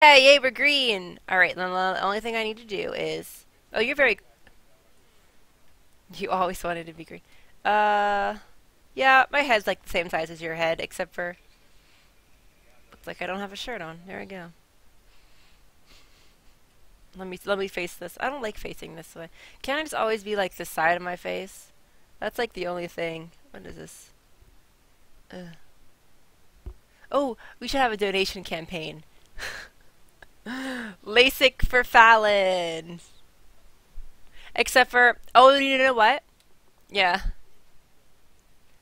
Hey, yay, we're green. All right, then the only thing I need to do is. Oh, you're very. You always wanted to be green. Uh, yeah, my head's like the same size as your head, except for looks like I don't have a shirt on. There we go. Let me face this. I don't like facing this way. Can't I just always be like the side of my face? That's like the only thing. What is this? Ugh. Oh, we should have a donation campaign. LASIK for Fallon. Except for, oh, you know what? Yeah,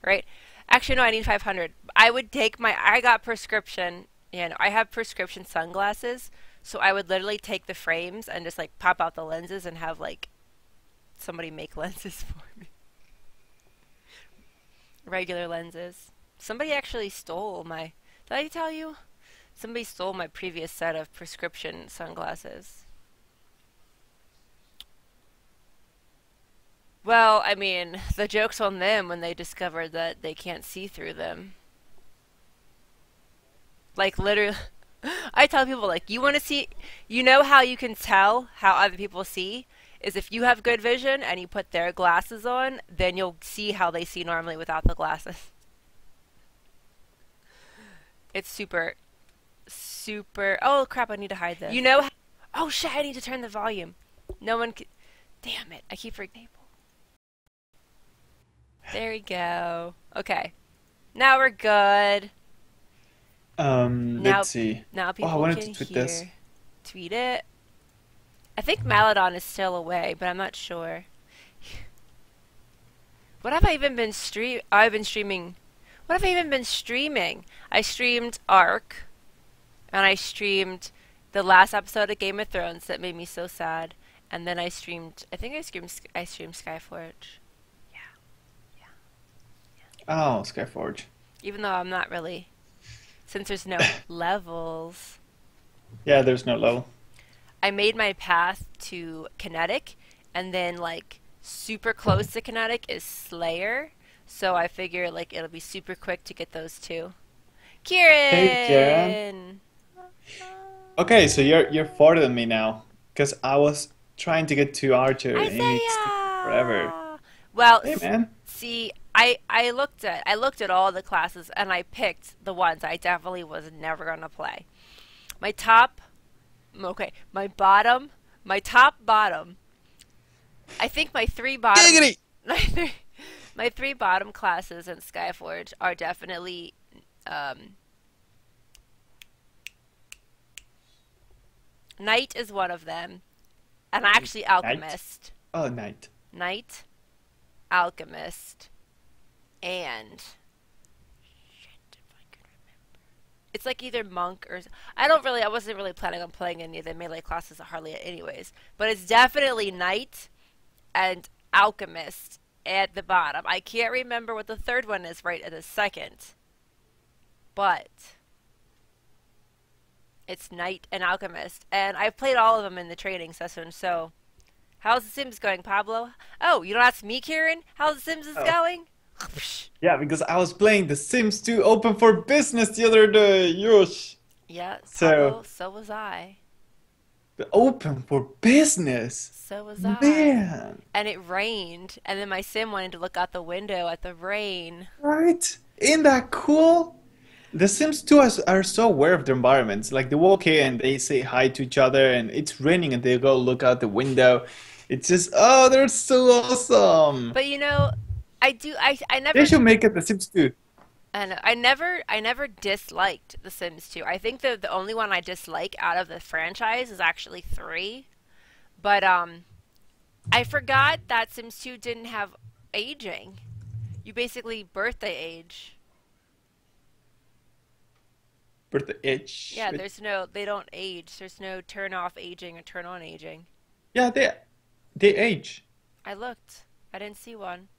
right. Actually, no, I need 500. I got prescription, I have prescription sunglasses, so I would literally take the frames and just like pop out the lenses and have like somebody make lenses for me. Regular lenses. Somebody actually stole my, did I tell you? Somebody stole my previous set of prescription sunglasses. Well, I mean, the joke's on them when they discovered that they can't see through them. Like, literally, I tell people, like, you want to see, you know how you can tell how other people see? Is if you have good vision and you put their glasses on, then you'll see how they see normally without the glasses. It's super, super. Oh, crap, I need to hide this. Oh, shit, I need to turn the volume. No one can. Damn it, I keep forgetting. There we go. Okay. Now we're good. Now, Let's see. now Oh, I people wanted can to tweet this. hear. Tweet it. I think Maladon is still away, but I'm not sure. What have I even been I've been streaming. What have I even been streaming? I streamed Ark, and I streamed the last episode of Game of Thrones that made me so sad, and then I streamed. I streamed Skyforge. Yeah, yeah, yeah. Oh, Skyforge. Even though I'm not really, since there's no levels. Yeah, there's no level. I made my path to Kinetic, and then like super close to Kinetic is Slayer. So I figure like it'll be super quick to get those two. Hey, Jen. Kieran! Okay, so you're farther than me now, because I was trying to get to Archer and it's taking forever. Isaiah! Well, Hey, man. see, I looked at all the classes and I picked the ones I definitely was never gonna play. My top, okay, my top bottom. I think my three bottom, Giggity! my three, my three bottom classes in Skyforge are definitely um, Knight is one of them, and actually Night? Alchemist. Oh, night. Knight, Alchemist, and shit, if I can remember. It's like either monk or I wasn't really planning on playing any of the melee classes hardly anyways, but it's definitely Knight and Alchemist at the bottom. I can't remember what the third one is right at a second, but it's Knight and Alchemist, and I've played all of them in the training session. So, how's the Sims going, Pablo? Oh, you don't ask me, Kieran. How the Sims is Oh. going? Yeah, because I was playing The Sims 2 Open for Business the other day. Yosh. Yeah, So, Pablo. So was I. the Open for Business. So was I. Man, And it rained, and then my Sim wanted to look out the window at the rain. right? Isn't that cool? The Sims 2 are so aware of their environments. Like they walk in and they say hi to each other, and it's raining, and they go look out the window. It's just, oh, they're so awesome. But I do. I They never should make it The Sims 2. And I never disliked The Sims 2. I think the only one I dislike out of the franchise is actually 3. But I forgot that Sims 2 didn't have aging. You basically birthday age. For the itch. Yeah, they don't age. There's no turn off aging or turn on aging. Yeah, they age. I looked. I didn't see one.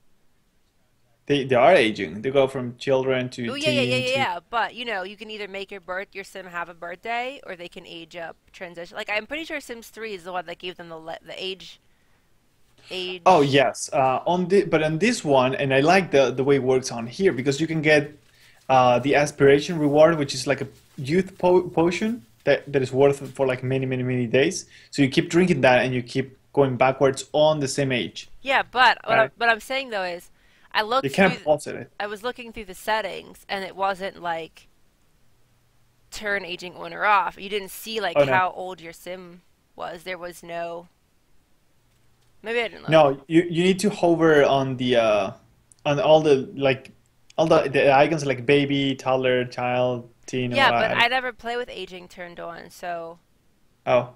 They are aging. They go from children to Oh yeah, yeah, yeah, teen yeah, to yeah. But you can either make your sim have a birthday, or they can age up, transition. Like I'm pretty sure Sims 3 is the one that gave them the Oh age. yes, but on this one, and I like the way it works on here because you can get the aspiration reward, which is like a youth potion. that is worth it for like many, many, many days. So you keep drinking that and you keep going backwards on the same age, Yeah, but right? what I'm saying though is, I You looked can't through, pause it. I was looking through the settings, and it wasn't like turn aging on or off. You didn't see like Oh no. how old your sim was. There was no. Maybe I didn't look. No, you need to hover on all the like all the icons like baby, toddler, child, teen, or Yeah, but I I don't never play with aging turned on, so Oh.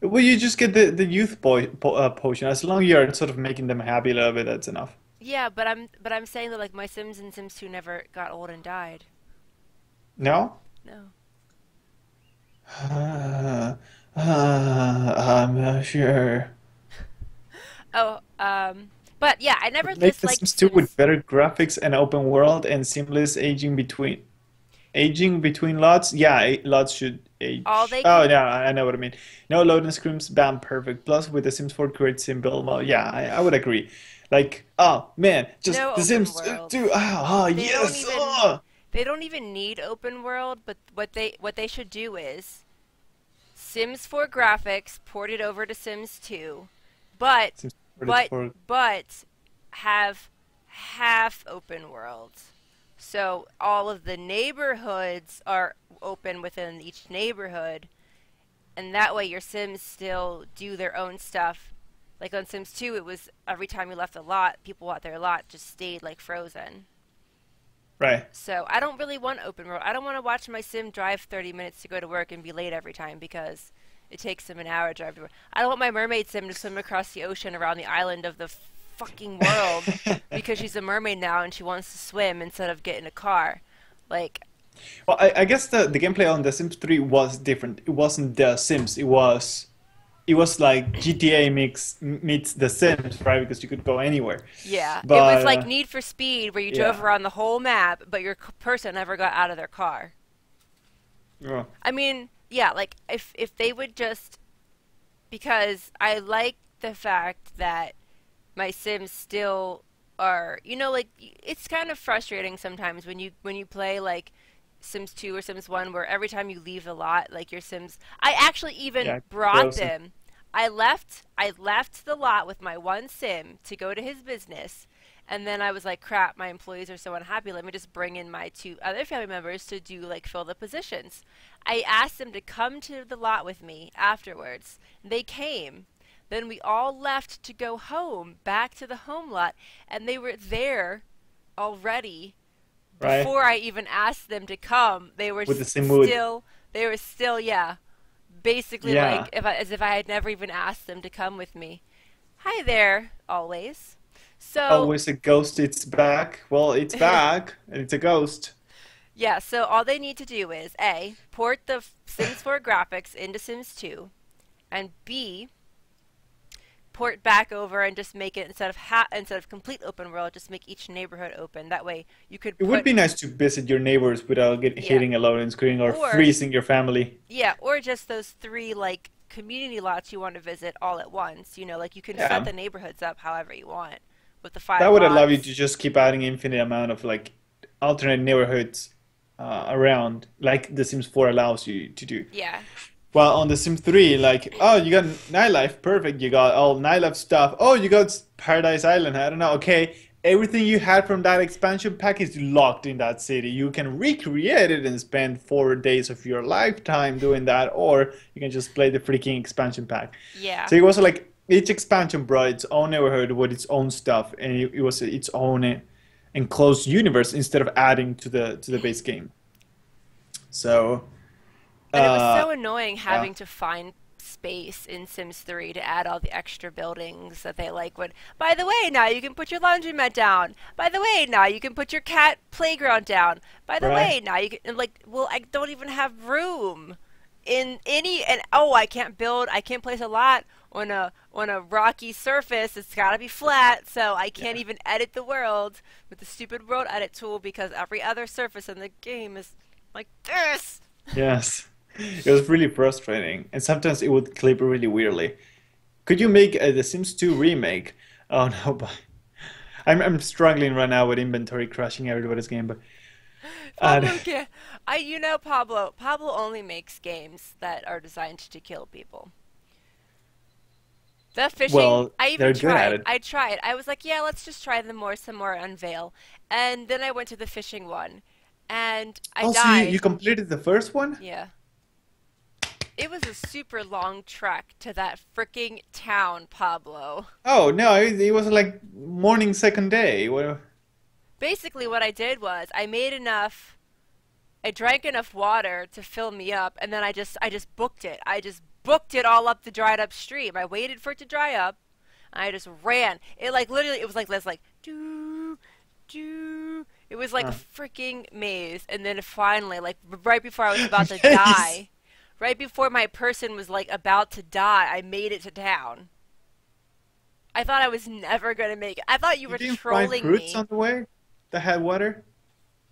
Well, you just get the youth potion. As long as you're sort of making them happy a little bit, that's enough. yeah. But I'm saying that like my Sims and Sims 2 never got old and died. No? No. I'm not sure. Oh, but yeah, I never Make The disliked Sims 2 with Sims. better graphics and open world and seamless aging between lots. Yeah, lots should All age. they Oh, can, yeah, I know what I mean. No loading screens, bam, perfect. Plus, with The Sims 4 create symbol. Well, yeah, I would agree. Like, oh man, just no The open Sims 2. worlds. They don't Yes. even they don't even need open world, but what they should do is Sims 4 graphics ported over to Sims 2, but Sims 4 but for but have half open worlds. So all of the neighborhoods are open within each neighborhood, and that way your Sims still do their own stuff. Like on Sims 2, it was every time you left a lot, people at their lot just stayed like frozen. right. So I don't really want open world. I don't want to watch my sim drive 30 minutes to go to work and be late every time because it takes them an hour to drive to work. I don't want my mermaid sim to swim across the ocean around the island of the fucking world because she's a mermaid now and she wants to swim instead of get in a car. Like, Well, I guess the gameplay on The Sims 3 was different. It wasn't The Sims. It was like GTA meets The Sims, right? Because you could go anywhere. yeah, it was But like Need for Speed where you drove yeah, around the whole map, but your person never got out of their car. yeah, I mean, yeah, like if they would just because I like the fact that my Sims still are, like it's kind of frustrating sometimes when you play like Sims 2 or Sims 1 where every time you leave a lot like your Sims I actually even yeah, brought frozen. them. I left the lot with my one Sim to go to his business. And then I was like, crap, my employees are so unhappy. Let me just bring in my two other family members to do like fill the positions. I asked them to come to the lot with me afterwards. They came. Then we all left to go home, back to the home lot, and they were there already Right? before I even asked them to come. With the same mood. They were still, yeah, basically like Yeah. as if I had never even asked them to come with me. Hi there, always. So, Always a ghost. It's back. Well, it's back, and it's a ghost. yeah, so all they need to do is A, port the Sims 4 graphics into Sims 2, and B, port back over and just make it instead of complete open world, just make each neighborhood open. That way you could It would put be nice to visit your neighbors without yeah, hitting a loading screen or or freezing your family. yeah, or just those three like community lots you want to visit all at once. Like you can set Yeah. the neighborhoods up however you want with the That five would allow you to lots. just keep adding infinite amount of like alternate neighborhoods around, like The Sims 4 allows you to do. Yeah. Well, on The Sims 3, like, oh, you got nightlife, perfect. You got all nightlife stuff. Oh, you got Paradise Island. I don't know. Okay, everything you had from that expansion pack is locked in that city. You can recreate it and spend 4 days of your lifetime doing that, or you can just play the freaking expansion pack. Yeah. So it was like each expansion brought its own neighborhood with its own stuff, and it was its own enclosed universe instead of adding to the base game. So, And it was uh, so annoying yeah, having to find space in Sims 3 to add all the extra buildings that they like would. By the way, now you can put your laundromat down. By the way, now you can put your cat playground down. By the right? way, now you can and like well, I don't even have room in any and oh, I can't place a lot on a rocky surface. It's got to be flat, so I can't Yeah. even edit the world with the stupid world edit tool because every other surface in the game is like this. Yes. It was really frustrating, and sometimes it would clip really weirdly. Could you make a The Sims 2 remake? Oh no, but I'm struggling right now with inventory crashing everybody's game, but And Pablo can't. Pablo only makes games that are designed to kill people. The fishing, well, I even they're good at tried. it. I tried. I was like, yeah, let's just try some more Unveil. And then I went to the fishing one, and I Oh, so you died. completed the first one? Yeah. It was a super long trek to that freaking town, Pablo. Oh no, it was like morning second day. Well, Basically, what I did was I drank enough water to fill me up, and then I just booked it. I just booked it all up the dried up stream. I waited for it to dry up. I just ran. It like literally, it was like this, like doo doo. It was like a huh. freaking maze, and then finally, like right before I was about to Nice. die, right before my person was like about to die, I made it to town. I thought I was never gonna make it. I thought you You were didn't find trolling fruits me. on the way that had water?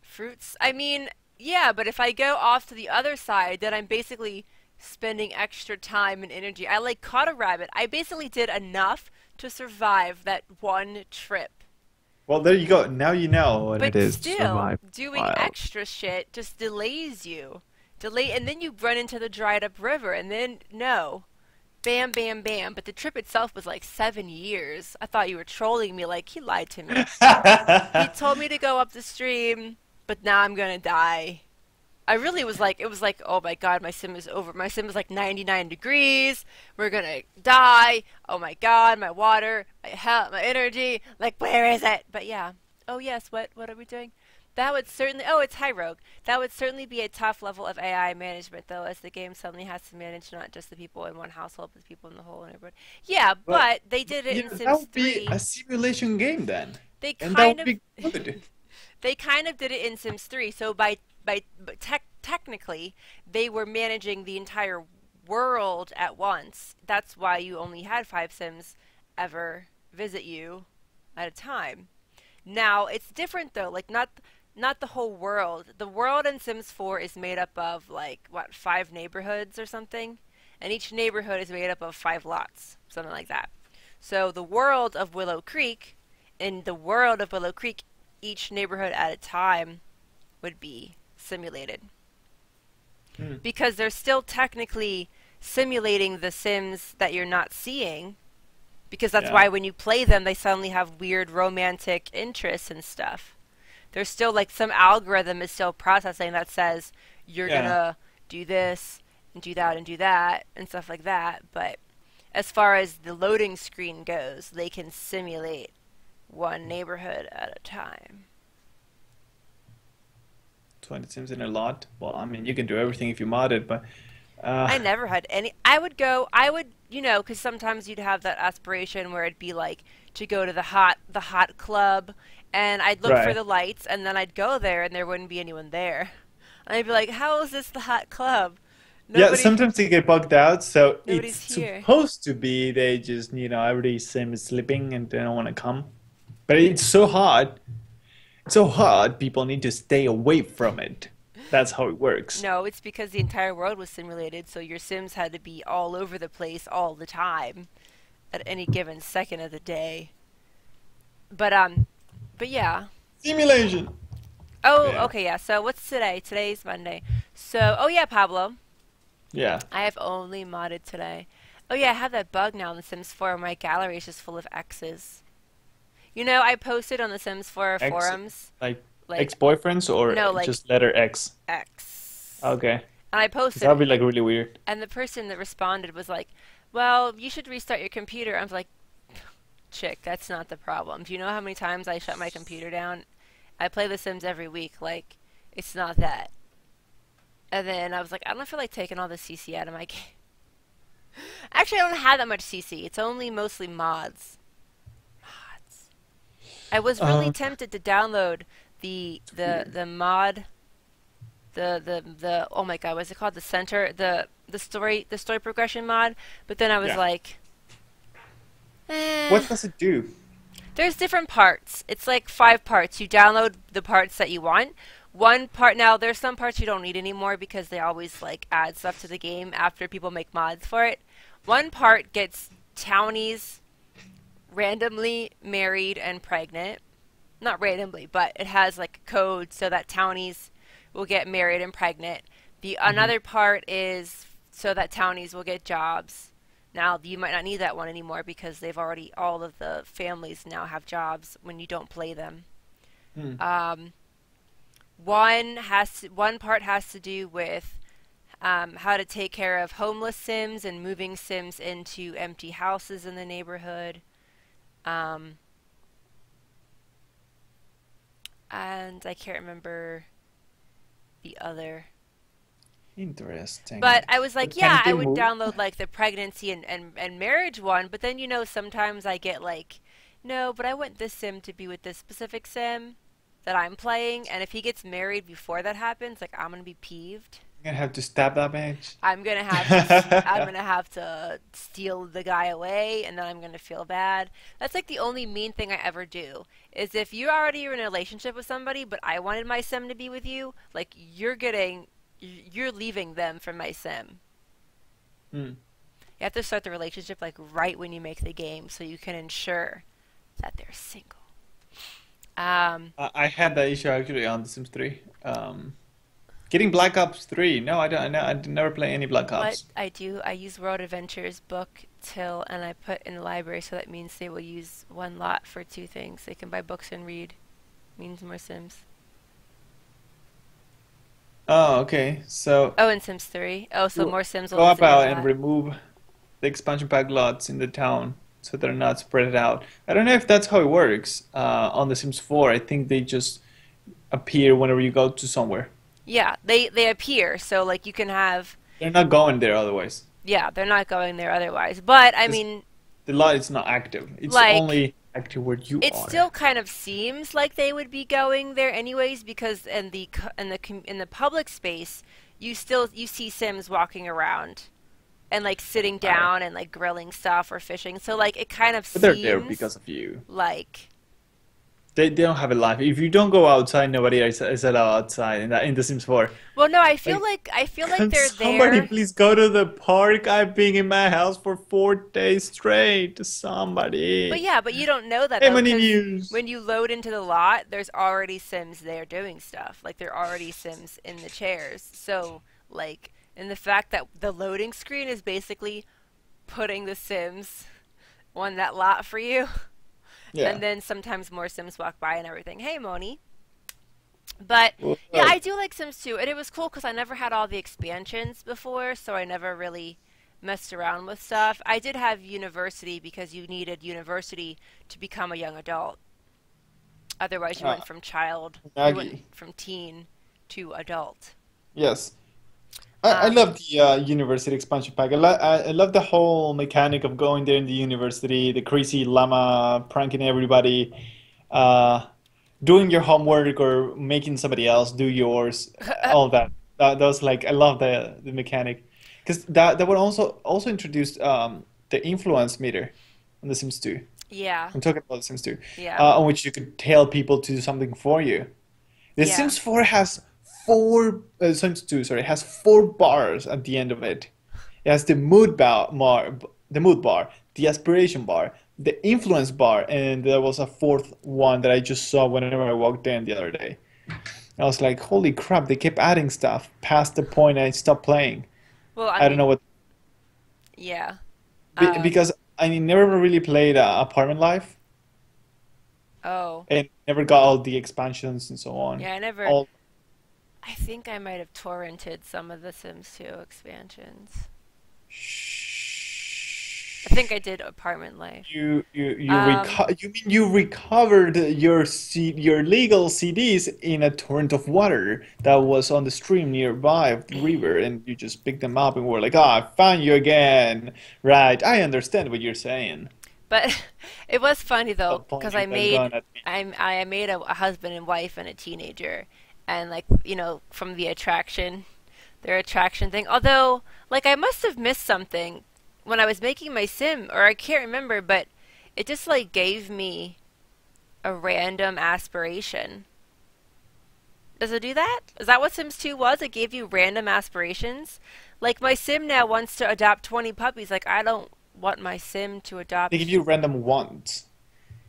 Fruits? I mean, yeah, but if I go off to the other side, then I'm basically spending extra time and energy. I like caught a rabbit. I basically did enough to survive that one trip. Well, there you go. Now you know what it But is to still, survive doing wild. extra shit just delays you. And then you run into the dried up river, and then no. Bam, bam, bam. But the trip itself was like 7 years. I thought you were trolling me, like, he lied to me. He told me to go up the stream, but now I'm gonna die. I really was like, it was like, oh my god, my sim is over. My sim is like 99 degrees. We're gonna die. Oh my god, my water, my health, my energy. Like, where is it? But yeah. Oh yes, what are we doing? That would certainly. Oh, it's High Rogue. That would certainly be a tough level of AI management, though, as the game suddenly has to manage not just the people in one household, but the people in the whole neighborhood. Yeah, But but they did it yeah, in that Sims would be a 3. simulation game then, They and that kind would of be good. they kind of did it in Sims 3. So technically, they were managing the entire world at once. That's why you only had 5 Sims ever visit you at a time. Now, it's different though. Like not the whole world. The world in Sims 4 is made up of like what, 5 neighborhoods or something, and each neighborhood is made up of 5 lots, something like that. So the world of Willow Creek, in the world of Willow Creek, each neighborhood at a time would be simulated Hmm. because they're still technically simulating the Sims that you're not seeing, because that's Yeah, why when you play them they suddenly have weird romantic interests and stuff. There's still like some algorithm is still processing that says you're yeah. gonna do this and do that and do that and stuff like that, but as far as the loading screen goes, they can simulate one neighborhood at a time. 20 sims in a lot. Well, I mean, you can do everything if you mod it, but uh, I never had any. I would, because sometimes you'd have that aspiration where it'd be like to go to the hot club, and I'd look for right. the lights, and then I'd go there, and there wouldn't be anyone there. And I'd be like, how is this the hot club? Yeah, Nobody, sometimes they get bugged out, so it's nobody's here. supposed to be they just, every sim is sleeping and they don't want to come. But it's so hot. It's so hot, people need to stay away from it. That's how it works. No, it's because the entire world was simulated, so your Sims had to be all over the place all the time at any given second of the day. But but yeah. Simulation. Oh, Yeah. okay, yeah. So what's today? Today's Monday. So, oh yeah, Pablo. Yeah. I have only modded today. Oh yeah, I have that bug now in The Sims 4. My gallery is just full of X's. I posted on the Sims 4 Ex forums, like like, ex-boyfriends or no, like just letter X. X. Okay. And I 'Cause that would posted, be like really weird. and the person that responded was like, well, you should restart your computer. I was like, chick, that's not the problem. Do you know how many times I shut my computer down? I play The Sims every week. Like, it's not that. And then I was like, I don't feel like taking all the CC out of my game. Actually, I don't have that much CC. It's only mostly mods. Mods. I was really Um, tempted to download the mod, the oh my god, what's it called? The center, the story progression mod. But then I was yeah. like, eh. What does it do? There's different parts. It's like 5 parts. You download the parts that you want. One part, now there's some parts you don't need anymore because they always like add stuff to the game after people make mods for it. One part gets townies randomly married and pregnant. not randomly, but it has like a code so that townies will get married and pregnant. The Hmm. another part is so that townies will get jobs. Now you might not need that one anymore because they've already all of the families now have jobs when you don't play them. Hmm. Um, one part has to do with how to take care of homeless Sims and moving Sims into empty houses in the neighborhood. Um, and I can't remember the other. Interesting. But I was like, Can yeah, I they would move? download like the pregnancy and marriage one, but then sometimes I get like, no, but I want this sim to be with this specific sim that I'm playing, and if he gets married before that happens, like I'm gonna be peeved. I'm gonna have to stab that bitch. I'm gonna have to steal the guy away, and then I'm gonna feel bad. That's like the only mean thing I ever do. Is if you're already in a relationship with somebody, but I wanted my sim to be with you, like you're leaving them for my sim. Hmm. You have to start the relationship like right when you make the game, so you can ensure that they're single. Um, I had that issue actually on The Sims 3. Getting Black Ops 3. No, I don't. I did never play any Black what Ops. I do, I use World Adventures book till, and I put in the library, so that means they will use one lot for two things. They can buy books and read. Means more Sims. Oh, okay. So Oh, and Sims 3. Oh, so you more Sims will go visit your about and lot. remove the expansion pack lots in the town so they're not spread out. I don't know if that's how it works. On The Sims 4, I think they just appear whenever you go to somewhere. Yeah, they appear, so like you can have. They're not going there otherwise. Yeah, they're not going there otherwise. But I Because mean, the lot is not active. It's like only active where you it are. still kind of seems like they would be going there anyways because in the public space you see Sims walking around and like sitting Right. down and like grilling stuff or fishing. So like it kind of But they're there seems because of you. like They don't have a life. If you don't go outside, nobody is allowed outside in The Sims 4. well no, Like, I feel like can they're somebody there. please go to the park? I've been in my house for 4 days straight. But Somebody. yeah, but you don't know that Hey, though, money because news. when you load into the lot, there's already Sims there doing stuff. Like there are already Sims in the chairs. So like, and the fact that the loading screen is basically putting the Sims on that lot for you, and Yeah. then sometimes more Sims walk by and everything. Hey, Moni. But What's yeah, I up? do like Sims 2, and it was cool because I never had all the expansions before, so I never really messed around with stuff. I did have university because you needed university to become a young adult. Otherwise, Ah, you went Nagi. from teen to adult. Yes. I Um, love the university expansion pack. I love the whole mechanic of going there in the university, the crazy llama pranking everybody, uh, doing your homework or making somebody else do yours, all that. That was like I love the mechanic because that would also introduce the influence meter on The Sims 2. yeah, I'm talking about The Sims 2, yeah, on which you could tell people to do something for you. The yeah. Sims 4 has Sims 2, sorry, has 4 bars at the end of it. It has the mood bar, the aspiration bar, the influence bar, and there was a fourth one that I just saw whenever I walked in the other day. I was like, holy crap, they kept adding stuff past the point I stopped playing. Well, I I don't know mean, what, yeah. Um, because I never really played Apartment Life oh, and never got all the expansions and so on. yeah. I never. All I think I might have torrented some of the Sims 2 expansions. I think I did Apartment Life. Um, You mean you recovered your legal CDs in a torrent of water that was on the stream nearby of the river, and you just picked them up and were like, "Ah, I found you again." Right, I understand what you're saying. but it was funny though Stop because pointing that gun at me. I made a husband and wife and a teenager, and like from the attraction, their attraction thing. Although like I must have missed something when I was making my sim, or I can't remember, but it just like gave me a random aspiration. Does it do that? Is that what Sims 2 was? It gave you random aspirations? Like my sim now wants to adopt 20 puppies. Like I don't want my sim to They give adopt. you random ones.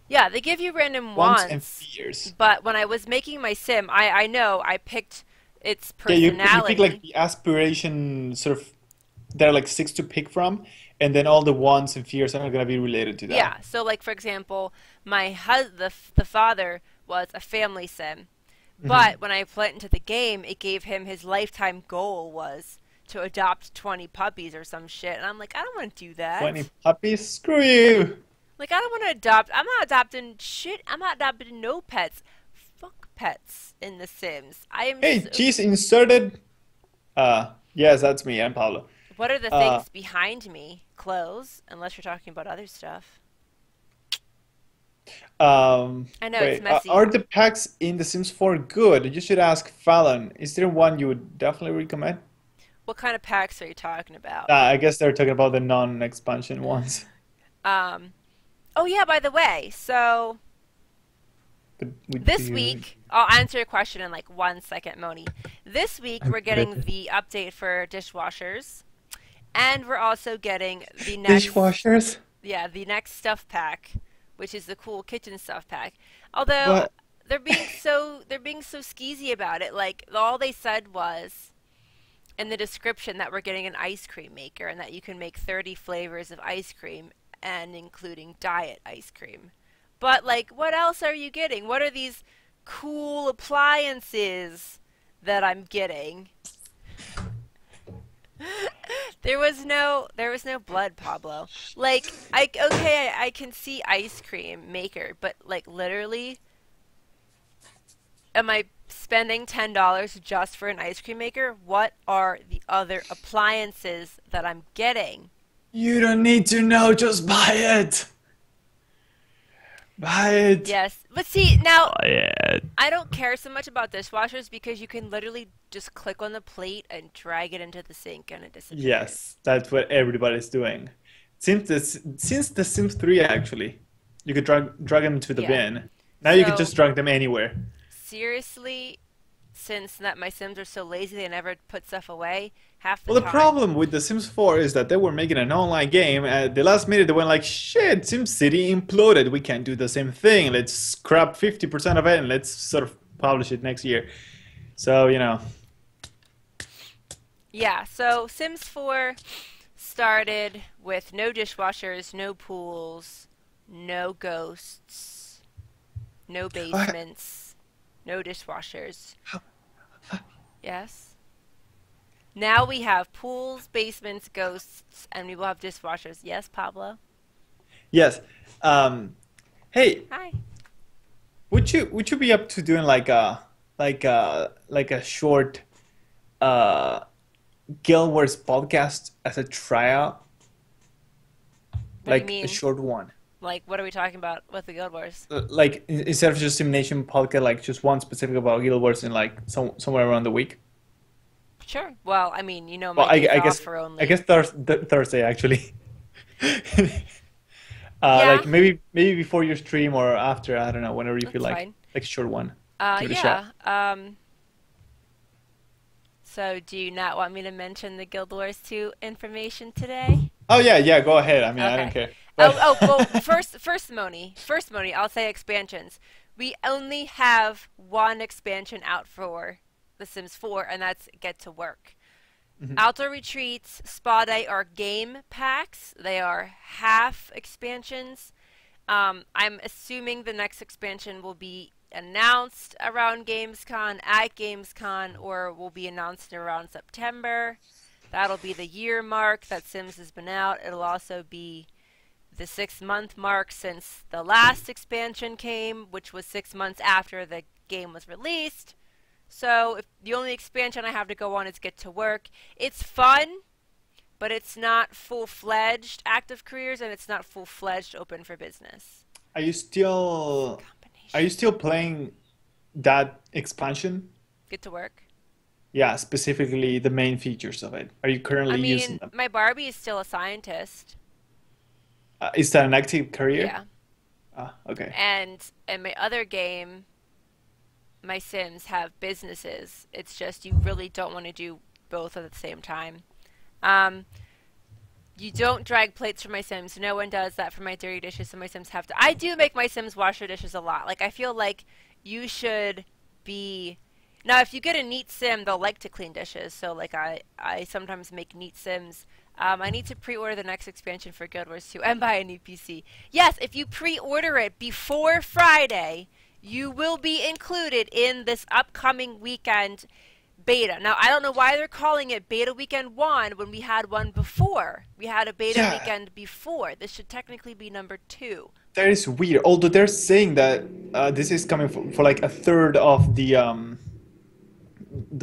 Yeah, they give you random Wants and wants, fears. but when I was making my sim, I know I picked its Yeah, you pick like personality. the aspiration sort of. There are like six to pick from, and then all the wants and fears are gonna be related to that. Yeah, so like for example, the father was a family sim, Hmm. but when I put it into the game, it gave him his lifetime goal was to adopt 20 puppies or some shit, and I'm like, I don't want to do 20 that. puppies? Screw you! Like I don't want to adopt. I'm not adopting shit. I'm not adopting no pets. Fuck pets in The Sims. I am Hey, so. cheese inserted. Yes, that's me. I'm Pablo. What are the Uh, things behind me? Clothes, unless you're talking about other stuff. I know it's wait. messy. Are the packs in The Sims 4 good? You should ask Fallon. Is there one you would definitely recommend? What kind of packs are you talking about? I guess they're talking about the non-expansion ones. Um. Oh yeah. By the way, so But would this you? week I'll answer your question in like 1 second, Moni. This week I'm we're good at getting the update for dishwashers, and we're also getting the next dishwashers. yeah, the next stuff pack, which is the cool kitchen stuff pack. Although But they're being so skeezy about it. Like all they said was in the description that we're getting an ice cream maker and that you can make 30 flavors of ice cream and including diet ice cream. But like what else are you getting? What are these cool appliances that I'm getting? There was no blood, Pablo. Like I okay, I can see ice cream maker, but like literally, am I spending $10 just for an ice cream maker? What are the other appliances that I'm getting? you don't need to know. Just buy it. Buy it. Yes, but see now Buy it. I don't care so much about dishwashers because you can literally just click on the plate and drag it into the sink and it disappears. Yes, that's what everybody's doing. Since the Sims 3 actually, you could drag them to the Yeah. bin. Now you could So just drag them anywhere. seriously, since that my Sims are so lazy they never put stuff away, half the Well, the time. problem with The Sims 4 is that they were making an online game. At the last minute, they went like, "Shit, SimCity imploded. We can't do the same thing. Let's scrap 50% of it and let's sort of publish it next year." So Yeah, so Sims 4 started with no dishwashers, no pools, no ghosts, no I, basements, no dishwashers. Yes. Now we have pools, basements, ghosts, and we will have dishwashers. Yes, Pablo? yes. Um, hey, Hi. would you be up to doing like a short uh Guild Wars podcast as a tryout, What do you like a mean? short one? Like, what are we talking about with the Guild Wars? Like instead of just SimNation podcast, like just one specific about Guild Wars in like somewhere around the week. Sure. Well, I mean, Well, my days I off guess are I only. guess Thursday actually. Yeah, Like maybe before your stream or after, I don't know, whenever you feel that's fine. like a short one. Give it a shot. Yeah. So do you not want me to mention the Guild Wars 2 information today? Oh yeah, yeah, go ahead. I mean, I don't Okay. care. But Well, first, Moni, I'll say expansions. We only have one expansion out for The Sims 4, and that's Get to Work. Mhm. Outdoor Retreats, Spa Day are game packs. They are half expansions. I'm assuming the next expansion will be announced around Gamescom, at Gamescom, or will be announced around September. That'll be the year mark that Sims has been out. It'll also be the 6 month mark since the last expansion came, which was 6 months after the game was released. So if the only expansion I have to go on is Get to Work. It's fun, but it's not full-fledged active careers and it's not full-fledged open for business. are you It's a still are you combination. still playing that expansion? Get to Work. Yeah, specifically the main features of it. Are you I currently using mean, them? my Barbie is still a scientist. Is that an active career? Yeah. Ah, okay. And in my other game, my Sims have businesses. It's just you really don't want to do both at the same time. Um, You don't drag plates for my Sims. No one does that for my dirty dishes, so my Sims have to. I do make my Sims wash their dishes a lot. Like, I feel like you should be. Now, if you get a neat Sim, they'll like to clean dishes. So, like, I sometimes make neat Sims. I need to pre-order the next expansion for Guild Wars 2 and buy a new PC. Yes, if you pre-order it before Friday, you will be included in this upcoming weekend beta. Now, I don't know why they're calling it Beta Weekend 1 when we had one before. We had a beta Yeah, weekend before. This should technically be number 2. that is weird. Although they're saying that this is coming for like a third of the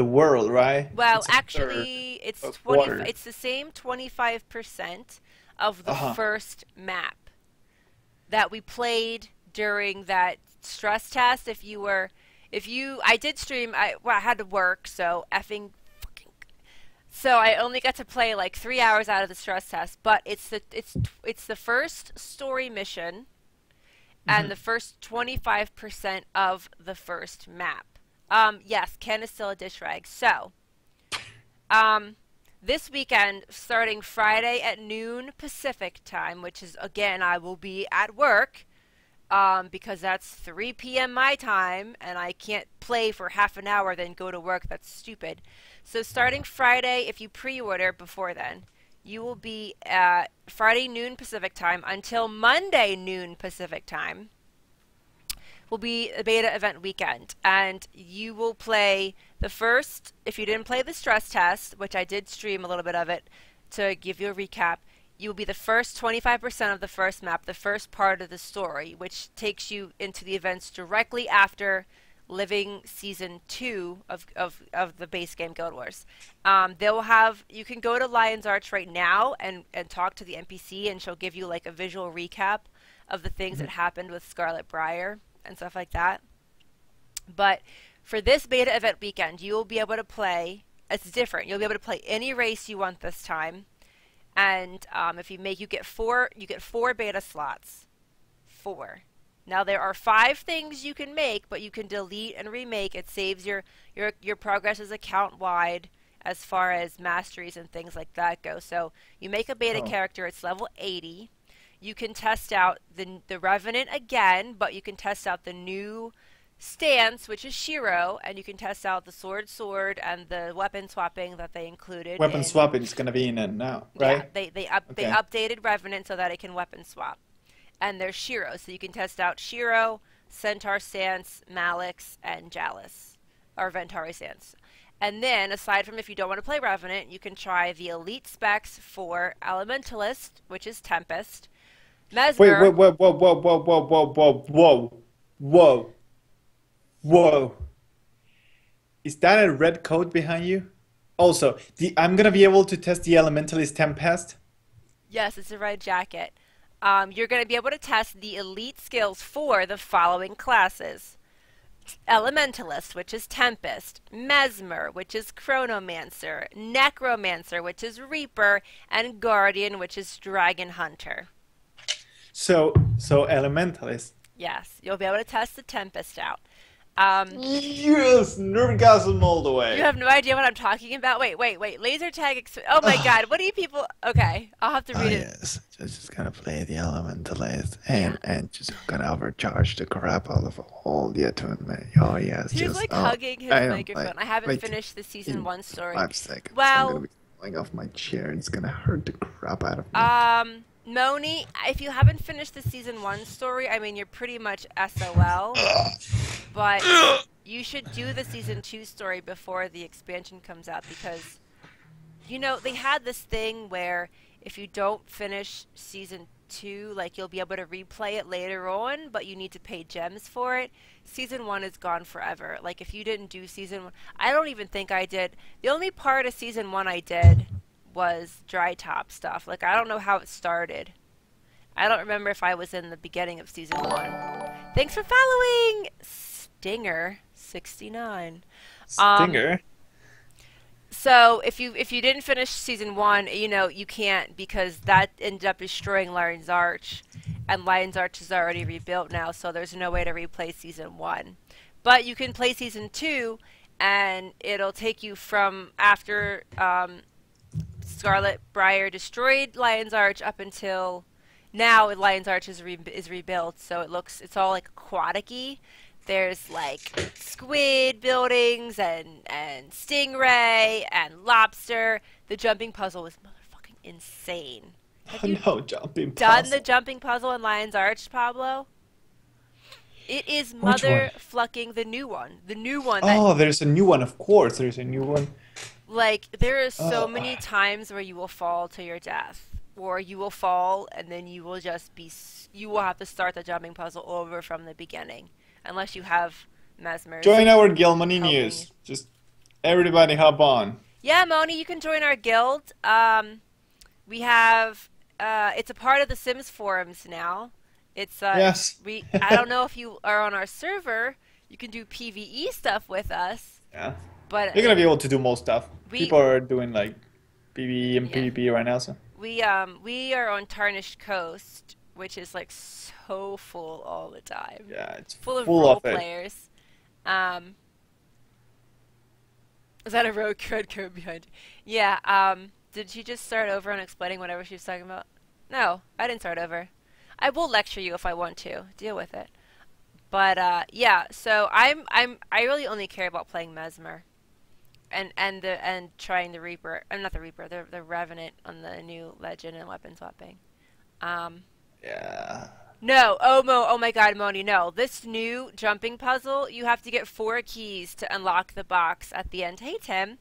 world, right? Well, It's a third actually, it's a 20 quarter. it's the same 25% of the Uh-huh. first map that we played during that stress test. I did stream, I had to work, so effing fucking. So I only got to play like 3 hours out of the stress test, but it's the first story mission and Hmm. the first 25% of the first map. Yes, Ken is still a dish rag. So, um, this weekend, starting Friday at noon Pacific time, which is again I will be at work, because that's 3 p.m. my time, and I can't play for half an hour then go to work. That's stupid. So starting Friday, if you pre-order before then, you will be at Friday noon Pacific time until Monday noon Pacific time will be a beta event weekend, and you will play the first. If you didn't play the stress test, which I did stream a little bit of it to give you a recap, you will be the first 25% of the first map, the first part of the story, which takes you into the events directly after living season 2 of the base game Guild Wars. They'll have, you can go to Lion's Arch right now and talk to the NPC, and she'll give you like a visual recap of the things that happened with Scarlet Briar and stuff like that. But for this beta event weekend, you will be able to play. It's different. You'll be able to play any race you want this time, and if you make, you get four beta slots. Four. Now there are 5 things you can make, but you can delete and remake. It saves your progress as account wide as far as masteries and things like that go. So you make a beta Oh. character. It's level 80. You can test out the Revenant again, but you can test out the new stance, which is Shiro, and you can test out the sword, and the weapon swapping that they included Weapon in. swapping is gonna be in it now, Yeah, right? they Okay. updated Revenant so that it can weapon swap. And there's Shiro, so you can test out Shiro, Centaur Stance, Malix, and Jalis, or Ventari Stance. And then, aside from if you don't want to play Revenant, you can try the elite specs for Elementalist, which is Tempest, Wait, whoa, Mesmer. whoa, whoa, whoa, whoa, whoa, whoa, whoa, whoa, whoa, whoa. Is that a red coat behind you? Also, I'm gonna be able to test the Elementalist Tempest. Yes, it's a red jacket. You're going to be able to test the elite skills for the following classes: Elementalist, which is Tempest; Mesmer, which is Chronomancer; Necromancer, which is Reaper; and Guardian, which is Dragon Hunter. So Elementalist. Yes, you'll be able to test the Tempest out. Um, Yes, Nerdgasm all the you way. have no idea what I'm talking about. Wait. Laser tag. Oh my God! What do you people? Okay, I'll have to Oh read it. yes, just gonna play the elementalist Yeah. and just gonna overcharge the crap out of all the atonement. Oh yes, He's just like hugging his I am microphone. I haven't like finished the season in 1 story. 5 seconds I'm gonna Well, be falling off my chair. It's gonna hurt the crap out of me. Moni, if you haven't finished the season 1 story, I mean, you're pretty much SOL, but you should do the season 2 story before the expansion comes out, because, they had this thing where if you don't finish season 2, like, you'll be able to replay it later on, but you need to pay gems for it. Season 1 is gone forever. Like, if you didn't do season 1, I don't even think I did. The only part of season 1 I did was dry top stuff. Like, I don't know how it started. I don't remember if I was in the beginning of season 1. Thanks for following, Stinger69. Um, Stinger. so if you didn't finish season 1, you can't, because that ended up destroying Lion's Arch, and Lion's Arch is already rebuilt now, so there's no way to replay season 1. But you can play season 2, and it'll take you from after Scarlet Briar destroyed Lion's Arch up until now. Lion's Arch is rebuilt, so it's all like aquatic-y. There's like squid buildings and stingray and lobster. The jumping puzzle is motherfucking insane. Have you No jumping done the puzzle. jumping puzzle in Lion's Arch, Pablo? It is Which one? motherfucking the new one. The new one that Oh, there's a new one. Of course, there's a new one. like there are so Oh, many times where you will fall to your death, or you will fall and then you will just you will have to start the jumping puzzle over from the beginning, unless you have mesmers join our guild, helping you. Moninius. Just everybody hop on. Yeah, Moni, you can join our guild. We have it's a part of the Sims forums now. It's Yes. we I don't know if you are on our server. You can do PvE stuff with us, Yeah. but You're gonna be able to do most stuff. we People are doing like PvE and yeah. PvP right now, so. We are on Tarnished Coast, which is like so full all the time. Yeah, it's Full of full role of it. players. Um, is that a road code behind you? Yeah, did she just start over on explaining whatever she was talking about? No, I didn't start over. I will lecture you if I want to. Deal with it. But yeah, so I really only care about playing Mesmer and trying the Reaper. I'm not the Reaper, the Revenant on the new Legend and weapon swapping. Um, Yeah. no, oh my God, Moni, no. This new jumping puzzle, you have to get 4 keys to unlock the box at the end. Hey Tim,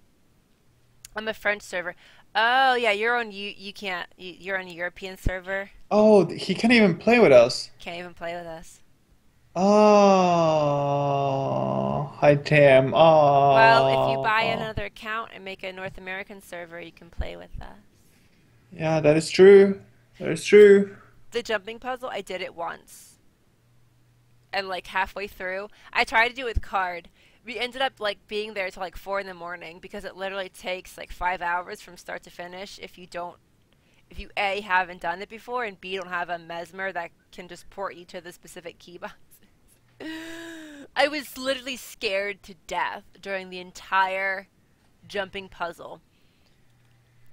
I'm a French server. Oh yeah, you're on you can't you're on a European server. Oh, he can't even play with us. Can't even play with us. Oh, hi Tim. Well, if you buy Oh, another account and make a North American server, you can play with us. yeah, that is true. That is true. The jumping puzzle, I did it once. And like halfway through, I tried to do it with card. We ended up like being there till like 4 in the morning because it literally takes like 5 hours from start to finish if you A, haven't done it before, and B, don't have a mesmer that can just port you to the specific key box. I was literally scared to death during the entire jumping puzzle.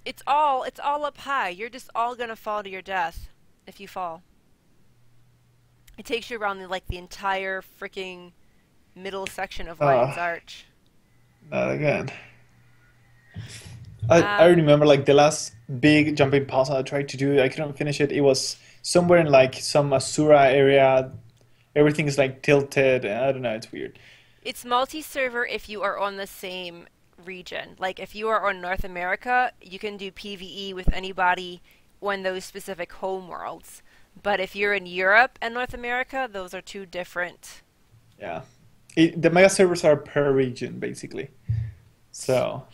It's all up high. You're just all gonna fall to your death if you fall. It takes you around the entire freaking middle section of Lion's Uh, Arch. not again. I Um, remember like the last big jumping puzzle I tried to do. I couldn't finish it. It was somewhere in like some Asura area. Everything is like tilted. I don't know. It's weird. it's multi-server if you are on the same region. Like if you are on North America, you can do PvE with anybody on those specific home worlds. But if you're in Europe and North America, those are two different. Yeah. The mega servers are per region basically. So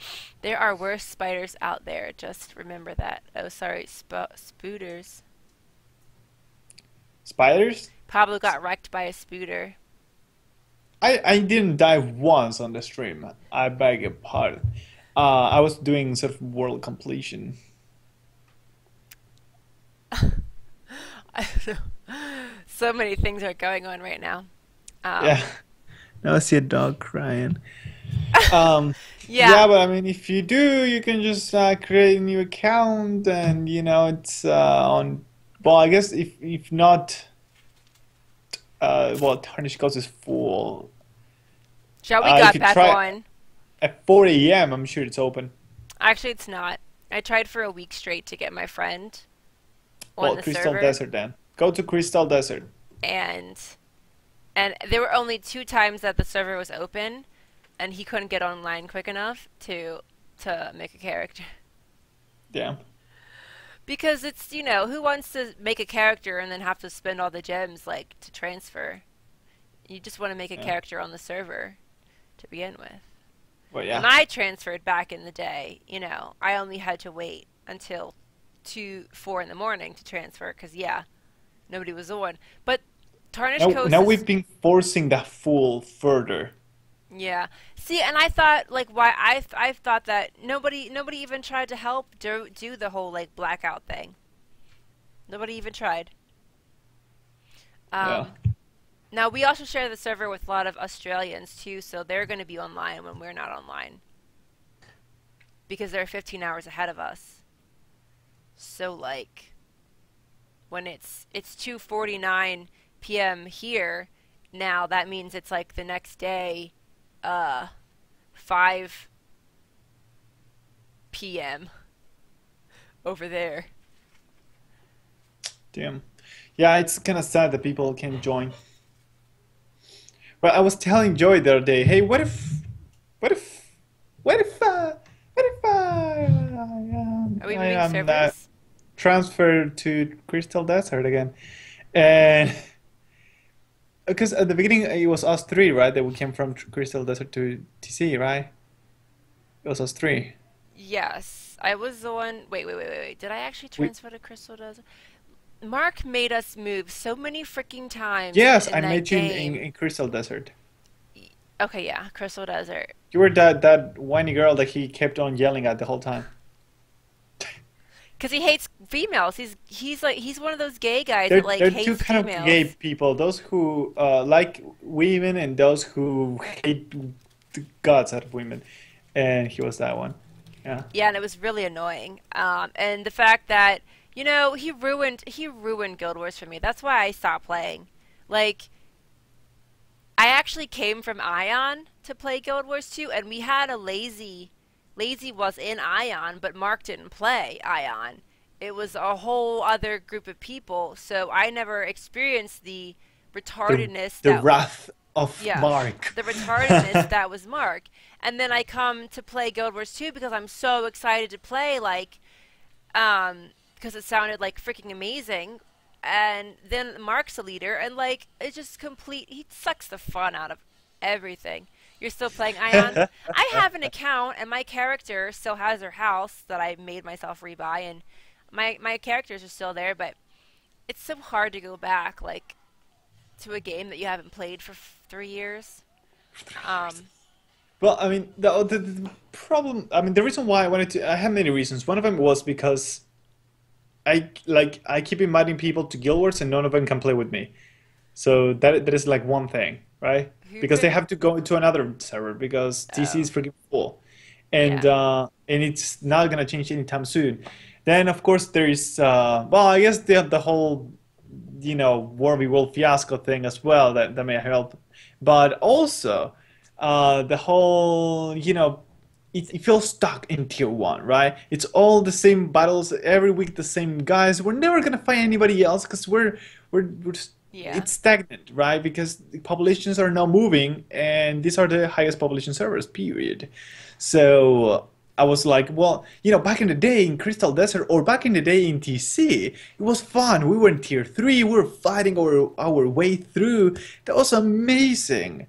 There are worse spiders out there. Just remember that. Oh, sorry, spooters. spiders. Pablo got wrecked by a spooter. I didn't die once on the stream. I beg your pardon. I was doing sort of world completion. I don't know. So many things are going on right now. Yeah. Um, Now I see a dog crying. Um, yeah, yeah, but I mean, if you do, you can just create a new account, and it's on. Well, I guess if not, well, Tarnish Ghost is full. Joey If got you back try on. at 4 a.m., I'm sure it's open. Actually, it's not. I tried for a week straight to get my friend on Well, the Crystal server, Desert then. Go to Crystal Desert. and there were only 2 times that the server was open, and he couldn't get online quick enough to make a character. Damn. Because it's, who wants to make a character and then have to spend all the gems like to transfer? You just want to make a Yeah. character on the server to begin with. Well, When yeah. I transferred back in the day, I only had to wait until 4 in the morning to transfer because, yeah, nobody was on. But Tarnished Coast Now is, we've been forcing that fool further. yeah. See, and I thought, like, why I thought that nobody even tried to help do the whole, like, blackout thing. Nobody even tried. Yeah. Um, Now, we also share the server with a lot of Australians, too, so they're going to be online when we're not online. Because they're 15 hours ahead of us. So like when it's 2:49 p.m. here now, that means it's like the next day, uh, 5 p.m. over there. Damn. Yeah, it's kind of sad that people can't join. But I was telling Joy the other day, hey, what if, what if, what if Are we I moving am servers? transferred to Crystal Desert again? And because at the beginning it was us three, right? That we came from Crystal Desert to TC, right? It was us three. Yes, I was the one. Wait. Did I actually We, transfer to Crystal Desert? Mark made us move so many freaking times yes, in I that met you game. in Crystal Desert. Okay, yeah, Crystal Desert. You were that whiny girl that he kept on yelling at the whole time. Because he hates females. He's one of those gay guys that There like are two hates kind of gay females. people: those who like women and those who hate the guts out of women. And he was that one. Yeah. Yeah, and it was really annoying. And the fact that he ruined Guild Wars for me. That's why I stopped playing. Like I actually came from Ion to play Guild Wars 2, and we had a Lazy was in Ion, but Mark didn't play Ion. It was a whole other group of people, so I never experienced the The retardedness the that, wrath of yeah, Mark. the retardedness that was Mark. And then I come to play Guild Wars 2 because I'm so excited to play, like, because it sounded like freaking amazing. And then Mark's a leader, and like, it's just complete. He sucks the fun out of everything. You're still playing Ion? I have an account, and my character still has her house that I made myself rebuy, and my characters are still there. But it's so hard to go back, like, to a game that you haven't played for 3 years. Um, Well, I mean, the problem, I mean, the reason why I wanted to, I have many reasons. One of them was because I keep inviting people to Guild Wars and none of them can play with me. So that is like one thing, right? who Because they could? have to go to another server because TC Oh, is freaking full, yeah. and it's not gonna change anytime soon. Then of course there is well, I guess the whole War We Will fiasco thing as well that may help, but also the whole it feels stuck in tier one, right? It's all the same battles every week, the same guys. We're never gonna find anybody else because we're just, Yeah. it's stagnant, right? Because the populations are now moving, and these are the highest population servers, period. So I was like, well, back in the day in Crystal Desert or back in the day in TC, it was fun. We were in tier three. We were fighting our way through. That was amazing.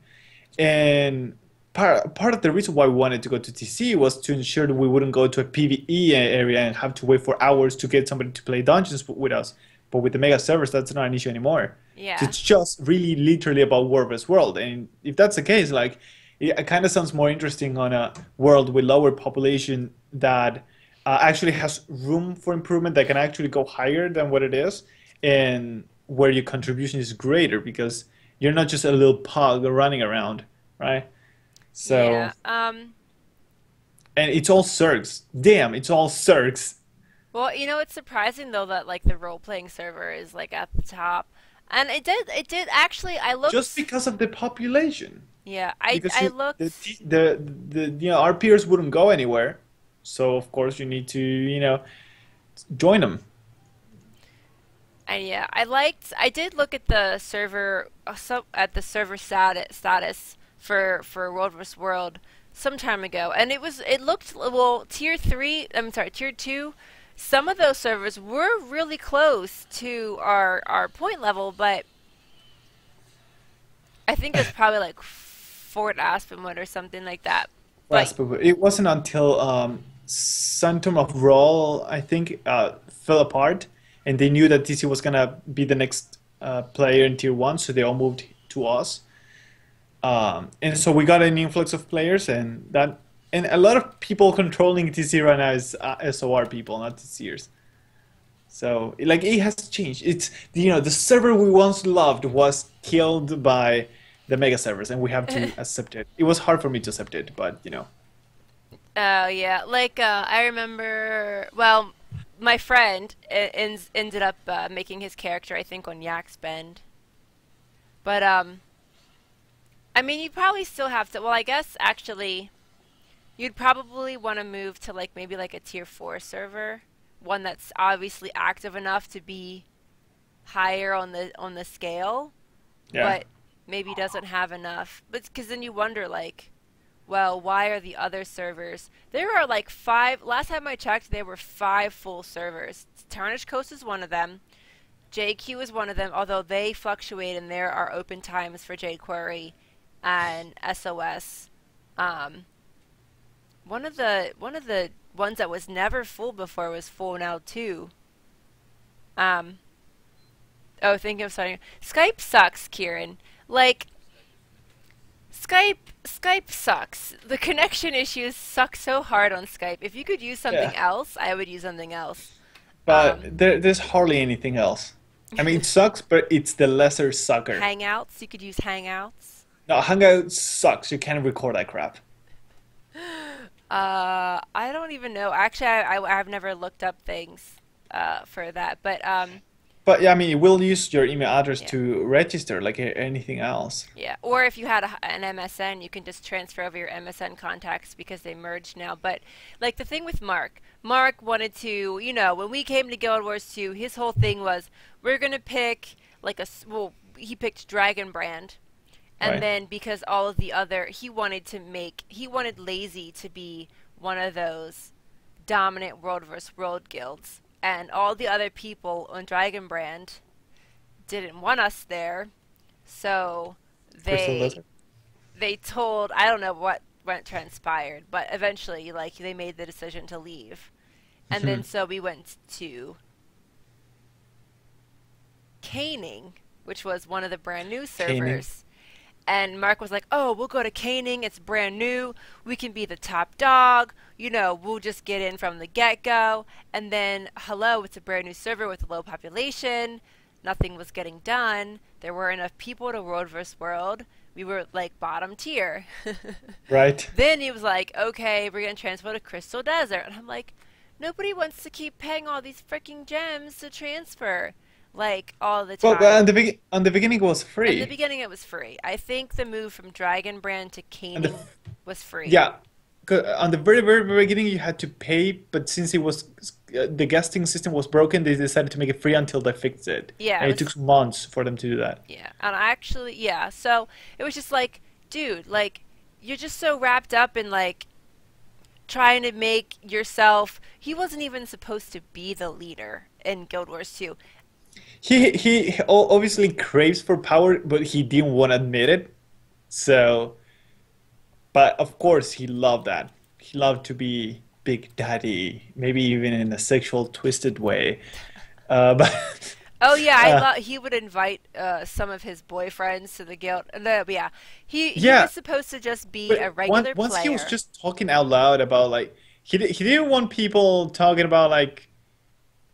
And part of the reason why we wanted to go to TC was to ensure that we wouldn't go to a PvE area and have to wait for hours to get somebody to play dungeons with us. But with the mega servers, that's not an issue anymore. So Yeah. it's just really literally about world versus world. And if that's the case, like it kind of sounds more interesting on a world with lower population that actually has room for improvement that can actually go higher than what it is, and where your contribution is greater because you're not just a little pug running around, right? So, Yeah. and it's all Zergs. Damn, it's all Zergs. Well, it's surprising though that like the role playing server is like at the top. And it did actually I Just looked because of the population. yeah, I Because I you, looked our peers wouldn't go anywhere. So of course you need to, join them. and yeah, I did look at the server at the server status for World vs. World some time ago, and it looked, well, tier 3, I'm sorry, tier 2, some of those servers were really close to our point level, but I think it was probably like Fort Aspenwood or something like that. But Last, but it wasn't until Santum of Roll, I think, fell apart, and they knew that TC was gonna be the next player in Tier One, so they all moved to us. And so we got an influx of players, and a lot of people controlling TC right now is SOR people, not TCers. So like it has changed. It's the server we once loved was killed by the mega servers, and we have to accept it. It was hard for me to accept it, but. oh yeah, like I remember. Well, my friend ended up making his character, I think, on Yak's Bend. But I mean, you probably still have to. Well, I guess actually, you'd probably want to move to like maybe like a tier 4 server, one that's obviously active enough to be higher on the scale, Yeah. but maybe doesn't have enough. But because then you wonder like, well, why are the other servers? There are like five. Last time I checked, there were five full servers. Tarnished Coast is one of them. JQ is one of them, although they fluctuate and there are open times for jQuery and SOS. Um, one of the ones that was never full before was full now too. Um, oh, thinking of starting. Skype sucks, Kieran. Like Skype sucks. The connection issues suck so hard on Skype. If you could use something Yeah. else, I would use something else. Um, But there's hardly anything else. I mean, it sucks, but it's the lesser sucker. Hangouts, you could use Hangouts. No, Hangout sucks. You can't record that crap. I don't even know. Actually, I've never looked up things for that, but But yeah, I mean, it will use your email address yeah. to register like anything else. Yeah, or if you had an MSN, you can just transfer over your MSN contacts because they merged now. But like the thing with Mark wanted to, when we came to Guild Wars 2, his whole thing was we're gonna pick like well, he picked Dragon Brand, and Right. then because all of the other, he wanted Lazy to be one of those dominant world versus world guilds, and all the other people on Dragon Brand didn't want us there. So Crystal they Desert. they told, I don't know what transpired, but eventually like they made the decision to leave. And then so we went to Caning, which was one of the brand new Caning. servers. And Mark was like, "Oh, we'll go to Caning. It's brand new. We can be the top dog. We'll just get in from the get-go." And then, hello, it's a brand new server with a low population. Nothing was getting done. There were enough people to world versus world. We were like bottom tier. Right. Then he was like, "Okay, we're gonna transfer to Crystal Desert." And I'm like, nobody wants to keep paying all these freaking gems to transfer like all the Well, time. on the beginning it was In the free. beginning, it was free. I think the move from Dragon Brand to And the Caning was free. Yeah, on the very beginning you had to pay, but since it was the guesting system was broken, they decided to make it free until they fixed it, Yeah, and it it took was. months for them to do that. Yeah, and actually, yeah. So it was just like, dude, like you're just so wrapped up in like trying to make yourself. He wasn't even supposed to be the leader in Guild Wars 2. He obviously craves for power, but he didn't want to admit it. So, but of course he loved that. He loved to be Big Daddy, maybe even in a sexual twisted way. But Oh yeah, uh, he would invite some of his boyfriends to the guild. No, but yeah, he yeah, was supposed to just be a but regular once he was player. just talking out loud about like he didn't want people talking about like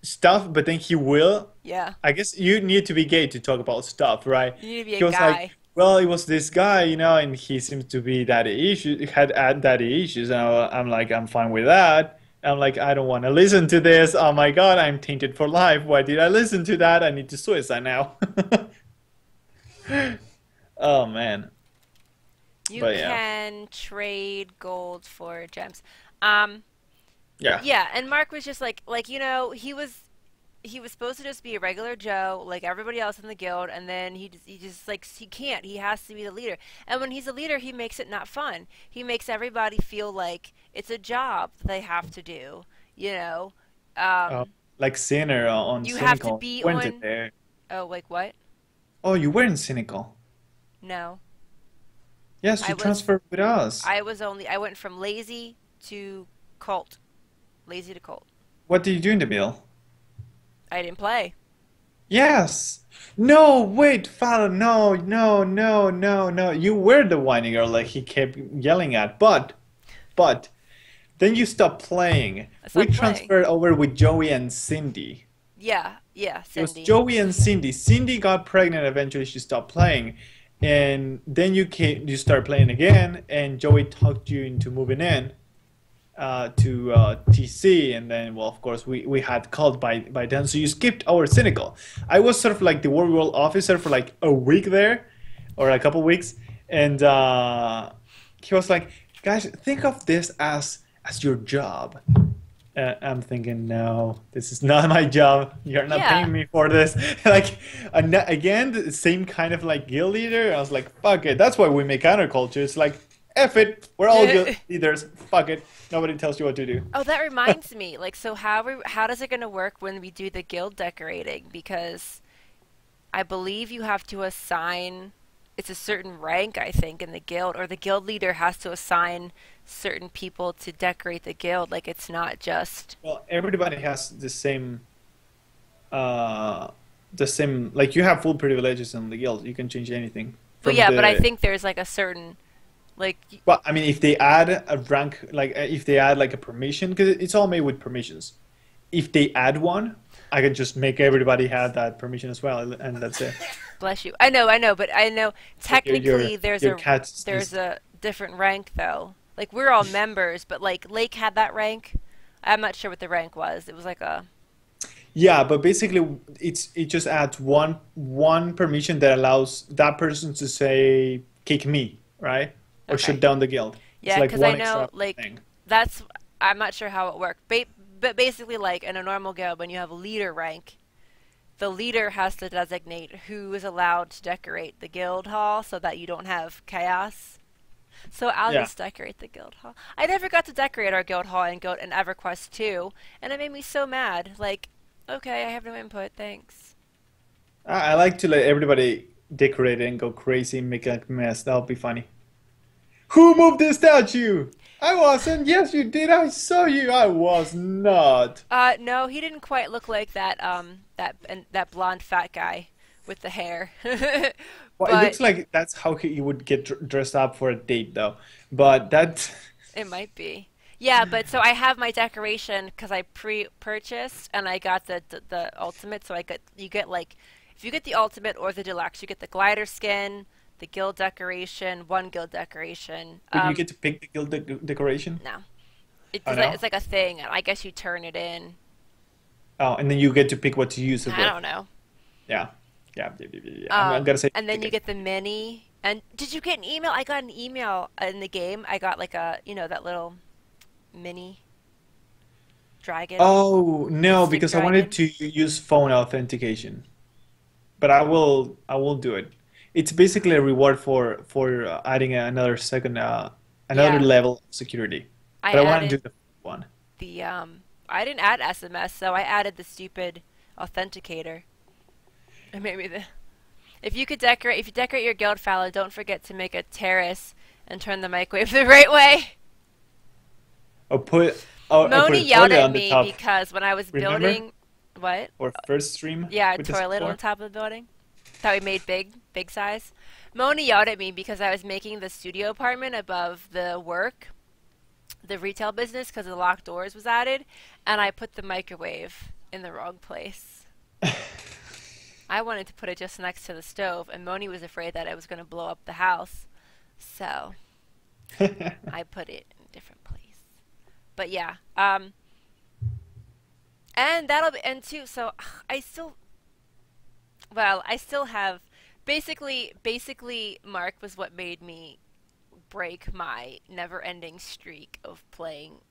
stuff, but then he will. Yeah, I guess you need to be gay to talk about stuff, right? you need to be a He was like, guy. well, it was this guy, and he seems to be daddy issues, had daddy issues, and I'm like, I'm fine with that. I'm like, I don't want to listen to this. Oh my God, I'm tainted for life. Why did I listen to that? I need to suicide now. Oh man, You but yeah, can trade gold for gems. Um, yeah. yeah, and Mark was just like he was supposed to just be a regular Joe, like everybody else in the guild, and then he just like he can't. He has to be the leader. And when he's a leader, he makes it not fun. He makes everybody feel like it's a job they have to do. You know, Oh, um, like Sinner on you have to Cynical, be weren't it on. there? Oh, like what? Oh, you weren't Cynical. No, Yes, I you was. transferred with us. I went from lazy to cult, lazy to cult. What did you do in the middle? I didn't play. Yes. No, wait, Fallon, no, no, no, no, no. You were the whiny girl like he kept yelling at, but then you stopped playing. I We stopped playing. transferred over with Joey and Cindy. Yeah, yeah, It was Cindy. Joey and Cindy. Cindy got pregnant eventually, she stopped playing. And then you started playing again, and Joey talked you into moving in. TC, and then well, of course, we had called by then, so you skipped our cynical. I was sort of like the world officer for like a week there, or a couple weeks, and he was like, "Guys, think of this as your job." I'm thinking, no, this is not my job. You're not Yeah. paying me for this. Like, again, the same kind of like guild leader. I was like, fuck it. That's why we make counterculture. It's like, F it. We're all guild leaders. Fuck it. Nobody tells you what to do. Oh, that reminds me. Like, so how does it gonna work when we do the guild decorating? Because I believe you have to assign it's a certain rank, I think, in the guild, or the guild leader has to assign certain people to decorate the guild. Like, it's not just. Well, everybody has the same, like you have full privileges in the guild. You can change anything But from yeah, but I the. think there's like a certain like. Well, I mean, if they add a rank, like if they add like a permission, because it's all made with permissions. If they add one, I can just make everybody have that permission as well, and that's it. Bless you. I know, but I know Like technically your cat there's sneezed. a different rank though. Like we're all members, but like Lake had that rank. I'm not sure what the rank was. It was like a Yeah, but basically, it just adds one permission that allows that person to say kick me, right, or shut okay. down the guild. It's Yeah, like because I one know extra like thing. that's I'm not sure how it worked. But basically, like in a normal guild, when you have a leader rank, the leader has to designate who is allowed to decorate the guild hall so that you don't have chaos. So I'll Yeah. just decorate the guild hall. I never got to decorate our guild hall in EverQuest 2, and it made me so mad. Like, okay, I have no input, thanks. I like to let everybody decorate it and go crazy, make a mess. That'll be funny. Who moved the statue? I wasn't. Yes, you did. I saw you. I was not. No, he didn't quite look like that blonde fat guy with the hair. Well, it But looks like that's how he would get dressed up for a date, though. But that, it might be. Yeah, but so I have my decoration because I pre-purchased and I got the ultimate. So I got you get like if you get the ultimate or the deluxe, you get the glider skin, the guild decoration, one guild decoration. but you get to pick the guild decoration. No, Oh no. it's like a thing. I guess you turn it in. Oh, and then you get to pick what to use it I with. don't know. Yeah. Yeah. Yeah, yeah, yeah, yeah. I'm gonna say And then you chicken. get the mini. And did you get an email? I got an email in the game. I got like a that little mini dragon, Oh no, stick because I wanted dragon. to use phone authentication, but I will do it. It's basically a reward for adding another second another Yeah, level of security. I But I want to added do the one. the I didn't add SMS, so I added the stupid authenticator. And maybe the if you decorate your guild fallow, don't forget to make a terrace and turn the microwave the right way. Or put Moni a yelled toilet at on the me top. because when I was Remember? building what? Or first stream Yeah, a with the toilet on S4? top of the building that we made big size. Moni yelled at me because I was making the studio apartment above the the retail business because the locked doors was added, and I put the microwave in the wrong place. I wanted to put it just next to the stove, and Moni was afraid that it was going to blow up the house, so I put it in a different place. But yeah, and that'll be and too. So I still, well, I still have basically Mark was what made me break my never-ending streak of playing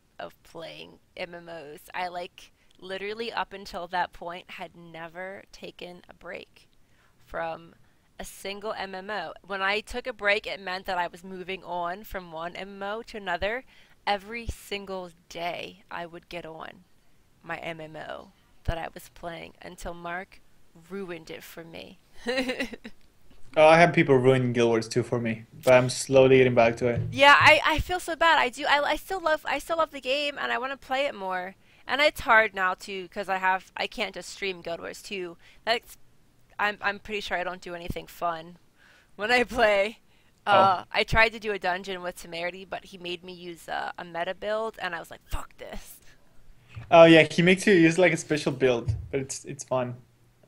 MMOs. I like literally up until that point had never taken a break from a single MMO. When I took a break, it meant that I was moving on from one MMO to another. Every single day, I would get on my MMO that I was playing until Mark ruined it for me. Oh, I have people ruining Guild Wars 2 for me, but I'm slowly getting back to it. Yeah, I feel so bad. I do. I still love the game and I want to play it more. And it's hard now too because I can't just stream Guild Wars 2. That's I'm pretty sure I don't do anything fun when I play. Oh. I tried to do a dungeon with Temerity, but he made me use a meta build, and I was like, "Fuck this!" Oh yeah, he makes you use like a special build, but it's fun.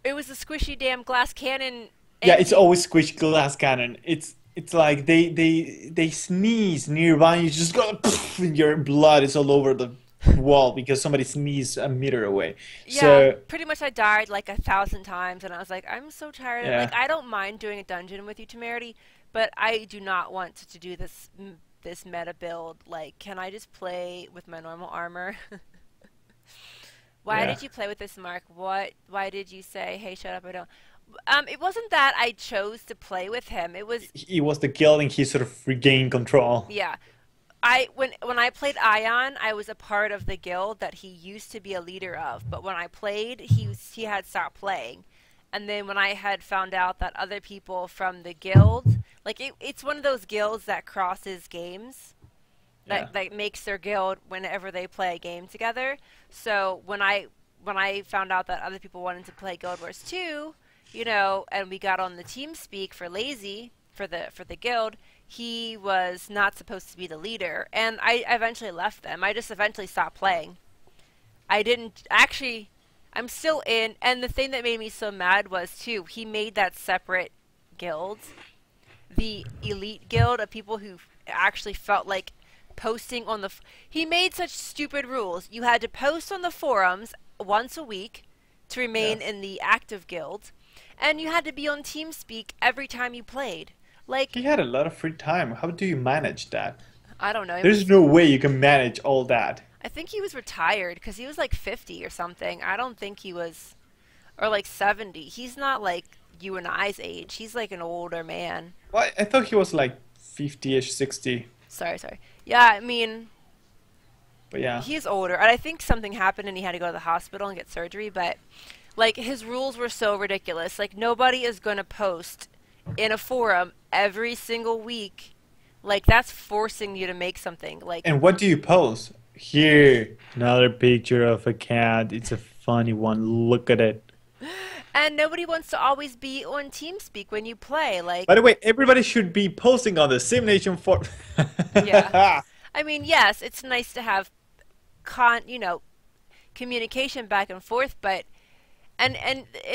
It was a squishy damn glass cannon, Yeah, and it's always squish glass cannon. It's It's like they sneeze nearby, you just go and your blood is all over the wall because somebody sneezed a meter away. Yeah, So pretty much I died like 1,000 times, and I was like, I'm so tired. Like, yeah, I don't mind doing a dungeon with you, Temerity, but I do not want to do this meta build. Like, can I just play with my normal armor? Why yeah. did you play with this, Mark? What? Why did you say, "Hey, shut up"? I don't. It wasn't that I chose to play with him. It was, He was the guild and he sort of regained control. yeah. When I played Ion, I was a part of the guild that he used to be a leader of. But when I played, he had stopped playing, and then when I had found out that other people from the guild, like it's one of those guilds that crosses games, Yeah. that makes their guild whenever they play a game together. So when I found out that other people wanted to play Guild Wars 2, and we got on the team speak for Lazy for the guild, he was not supposed to be the leader, and I eventually left them. I just eventually stopped playing. I didn't actually. I'm still in, and the thing that made me so mad was too, he made that separate guild, the elite guild of people who actually felt like posting on the. He made such stupid rules. You had to post on the forums once a week to Yeah. remain in the active guild, and you had to be on TeamSpeak every time you played. Like, He had a lot of free time. How do you manage that? I don't know. It There's was. no way you can manage all that. I think he was retired because he was like 50 or something. I don't think he was, or like 70. He's not like you and I's age. He's like an older man. Well, I thought he was like 50-ish, 60. Sorry, sorry. Yeah, I mean, But yeah. he's older, and I think something happened and he had to go to the hospital and get surgery. But like his rules were so ridiculous. Like nobody is gonna post in a forum every single week. Like that's forcing you to make something. Like And what do you post? Here, another picture of a cat. It's a funny one. Look at it. and nobody wants to always be on TeamSpeak when you play. By Like the way, everybody should be posting on the SimNation for. yeah. I mean, yes, it's nice to have communication back and forth, but and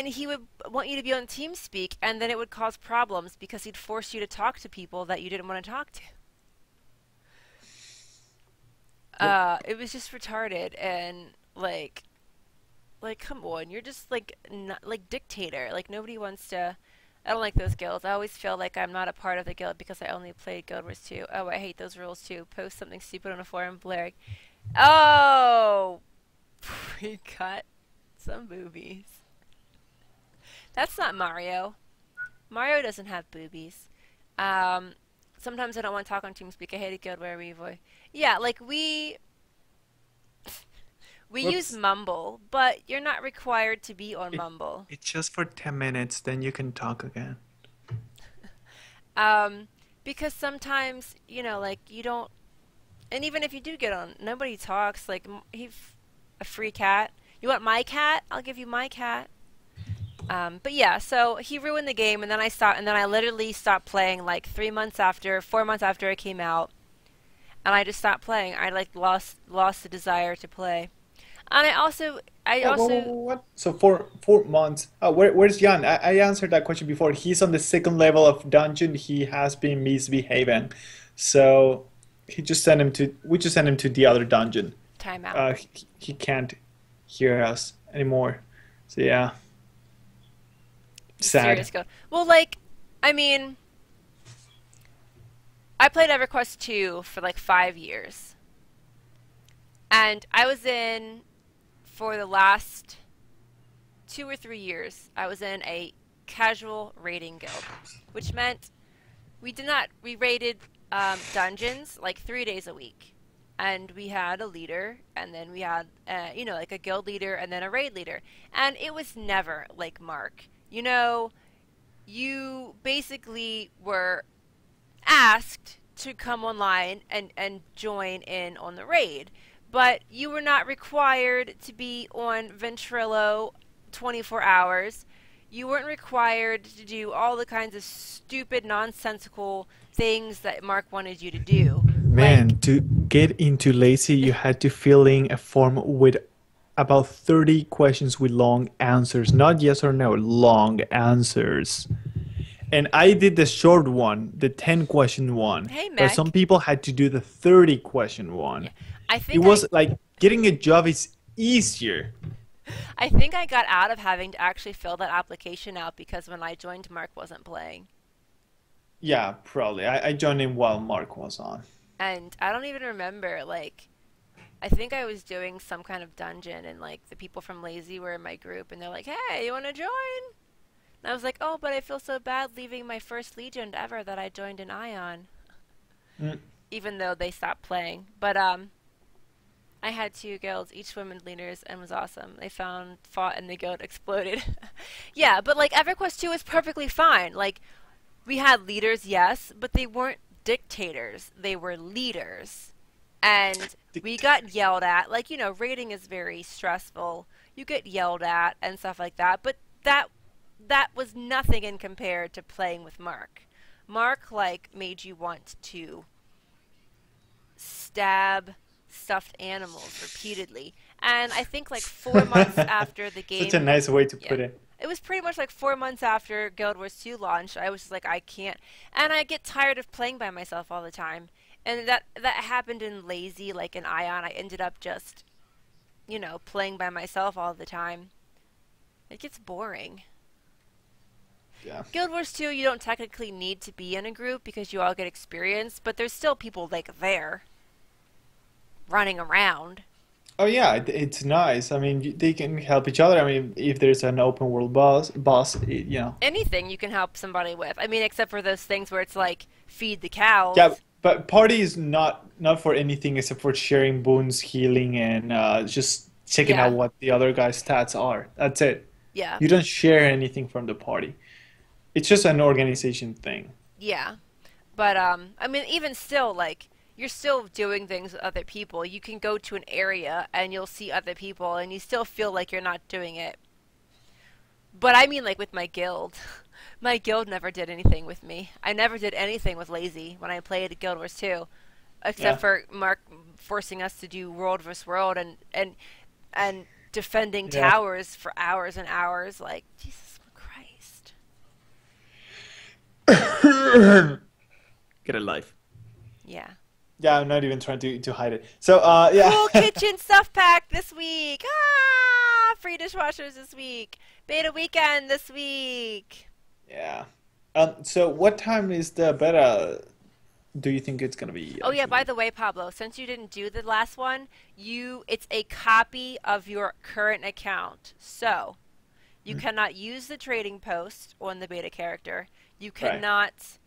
he would want you to be on TeamSpeak, and then it would cause problems because he'd force you to talk to people that you didn't want to talk to. Yep. It was just retarded, and like come on, you're just like not, like dictator. Like nobody wants to. I don't like those guilds. I always feel like I'm not a part of the guild because I only played Guild Wars 2. Oh, I hate those rules too. Post something stupid on a forum, blaring. Oh, we got some boobies. That's not Mario. Mario doesn't have boobies. Um, Sometimes I don't want to talk on TeamSpeak. I hate a guild where we avoid. Yeah, like we use Whoops. Mumble, but you're not required to be on It, Mumble. it's just for 10 minutes, then you can talk again. Um, because sometimes, like you don't, and even if you do get on, nobody talks. Like he's a free cat. You want my cat? I'll give you my cat. But yeah, so he ruined the game, and then I stopped, and then I literally stopped playing like 3 months after, 4 months after it came out, and I just stopped playing. I like lost the desire to play, and I also, What? So 4 months. Where's Jan? I answered that question before. He's on the second level of dungeon. He has been misbehaving, so he just sent him to. We just sent him to the other dungeon. timeout. He can't hear us anymore. So yeah, sad. Serious go. Well, like, I mean, I played EverQuest 2 for like 5 years, and I was in for the last 2 or 3 years. I was in a casual raiding guild, which meant we raided dungeons like 3 days a week, and we had a leader, and then we had like a guild leader, and then a raid leader, and it was never like Mark. You basically were asked to come online and join in on the raid, but you were not required to be on Ventrilo 24 hours. You weren't required to do all the kinds of stupid, nonsensical things that Mark wanted you to do. Like, Man, to get into Lazy, you had to fill in a form with about 30 questions with long answers, not yes or no, long answers. and I did the short one, the 10 question one, Hey, but some Mech. people had to do the 30 question Yeah, one. I It think I was like getting a job is easier. I think I got out of having to actually fill that application out because when I joined, Mark wasn't playing. Yeah, probably. I joined in while Mark was on. And I don't even remember, like, I think I was doing some kind of dungeon, and, like, the people from Lazy were in my group, and they're like, hey, you want to join? And I was like, oh, but I feel so bad leaving my first Legion ever that I joined an Ion, Mm. even though they stopped playing. But, I had two guilds, each women leaders, and was awesome. They fought, and the guild exploded. Yeah, but, like, EverQuest 2 is perfectly fine. Like, we had leaders, yes, but they weren't dictators. They were leaders. And we got yelled at. Like, raiding is very stressful. You get yelled at and stuff like that. But that was nothing in compared to playing with Mark. Mark, like, made you want to stab stuffed animals repeatedly. And I think, like, 4 months after the Such a game, nice way to yeah, put it. it was pretty much like 4 months after Guild Wars 2 launched. I was just like, I can't, and I get tired of playing by myself all the time. And that happened in Lazy, like in Ion. I ended up just, playing by myself all the time. It gets boring. Yeah. Guild Wars 2, you don't technically need to be in a group because you all get experience, but there's still people like there running around. Oh yeah, it's nice. I mean, they can help each other. I mean, if there's an open world boss, Anything you can help somebody with. I mean, except for those things where it's like feed the Yeah, cows. but party is not for anything except for sharing boons, healing, and just checking out Yeah, what the other guy's stats are. That's it. yeah, You don't share anything from the party. It's just an organization thing. yeah. But I mean, even still, like you're still doing things with other people. You can go to an area and you'll see other people, and you still feel like you're not doing it. But I mean, like with my guild, my guild never did anything with me. I never did anything with Lazy when I played Guild Wars 2, except Yeah. for Mark forcing us to do world versus world and defending Yeah. towers for hours and hours. Like Jesus Christ. Get a life. Yeah. Yeah, I'm not even trying to hide it. So, yeah. Cool kitchen stuff pack this week. Ah, free dishwashers this week. Beta weekend this week. Yeah. So what time is the beta? Do you think it's gonna be Oh yeah, by actually? the way, Pablo, since you didn't do the last one, it's a copy of your current account. So, you Hmm? cannot use the trading post on the beta character. You Right. cannot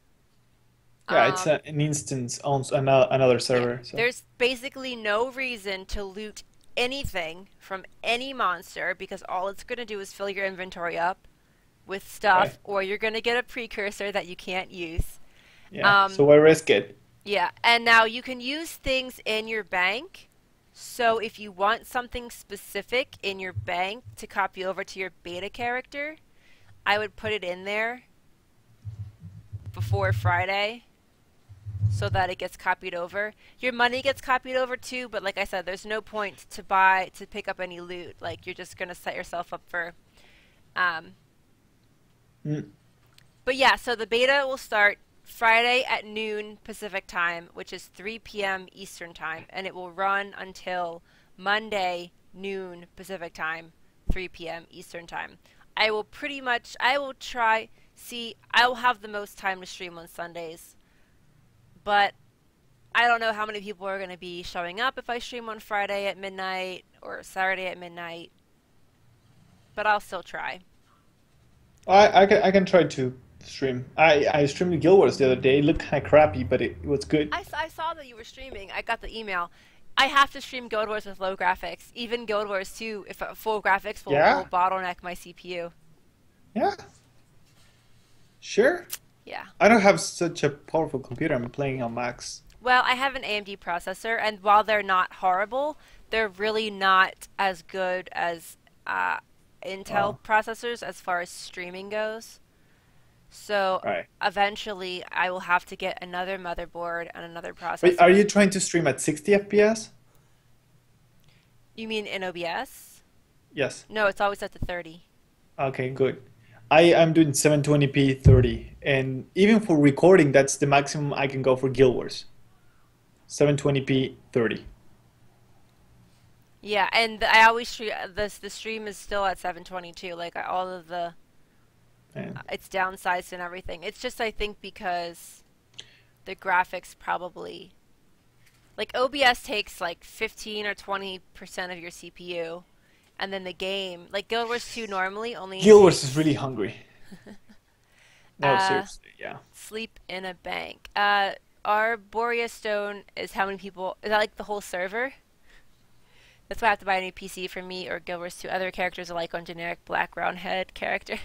Yeah, it's um an instance on another yeah, server. So, there's basically no reason to loot anything from any monster because all it's going to do is fill your inventory up with right. stuff, or you're going to get a precursor that you can't use. Yeah. So Um, why risk it? yeah, and now you can use things in your bank. So if you want something specific in your bank to copy over to your beta character, I would put it in there before Friday so that it gets copied over. Your money gets copied over too, but like I said, there's no point to pick up any loot. Like you're just gonna set yourself up for um, Mm. but yeah, so the beta will start Friday at noon Pacific time, which is 3 p.m. Eastern time, and it will run until Monday noon Pacific time, 3 p.m. Eastern time. I will try, see, I will have the most time to stream on Sundays, but I don't know how many people are going to be showing up if I stream on Friday at midnight or Saturday at midnight, but I'll still try. I can try to stream. I streamed Guild Wars the other day. It looked kind of crappy, but it was good. I saw that you were streaming. I got the email. I have to stream Guild Wars with low graphics. Even Guild Wars 2, if full graphics will Yeah. bottleneck my CPU. Yeah. Sure. Yeah. I don't have such a powerful computer. I'm playing on max. Well, I have an AMD processor, and while they're not horrible, they're really not as good as Intel Oh, processors as far as streaming goes. So right. eventually, I will have to get another motherboard and another Wait, are processor. you trying to stream at 60 FPS? You mean in OBS? Yes. No, it's always at the 30. Okay, good. I'm doing 720p 30, and even for recording, that's the maximum I can go for Guild Wars. 720p 30. Yeah, and I always stream the stream is still at 722. Like all of the And it's downsized and everything. It's just I think because the graphics probably like OBS takes like 15 or 20% of your CPU, and then the game like Guild Wars 2 normally only Guild Wars is takes really hungry. No, uh seriously, yeah. sleep in a bank. Our Borea Stone is how many people? Is that like the whole server? That's why I have to buy a new PC for me or Guild Wars 2. Other characters are like on generic black round head character.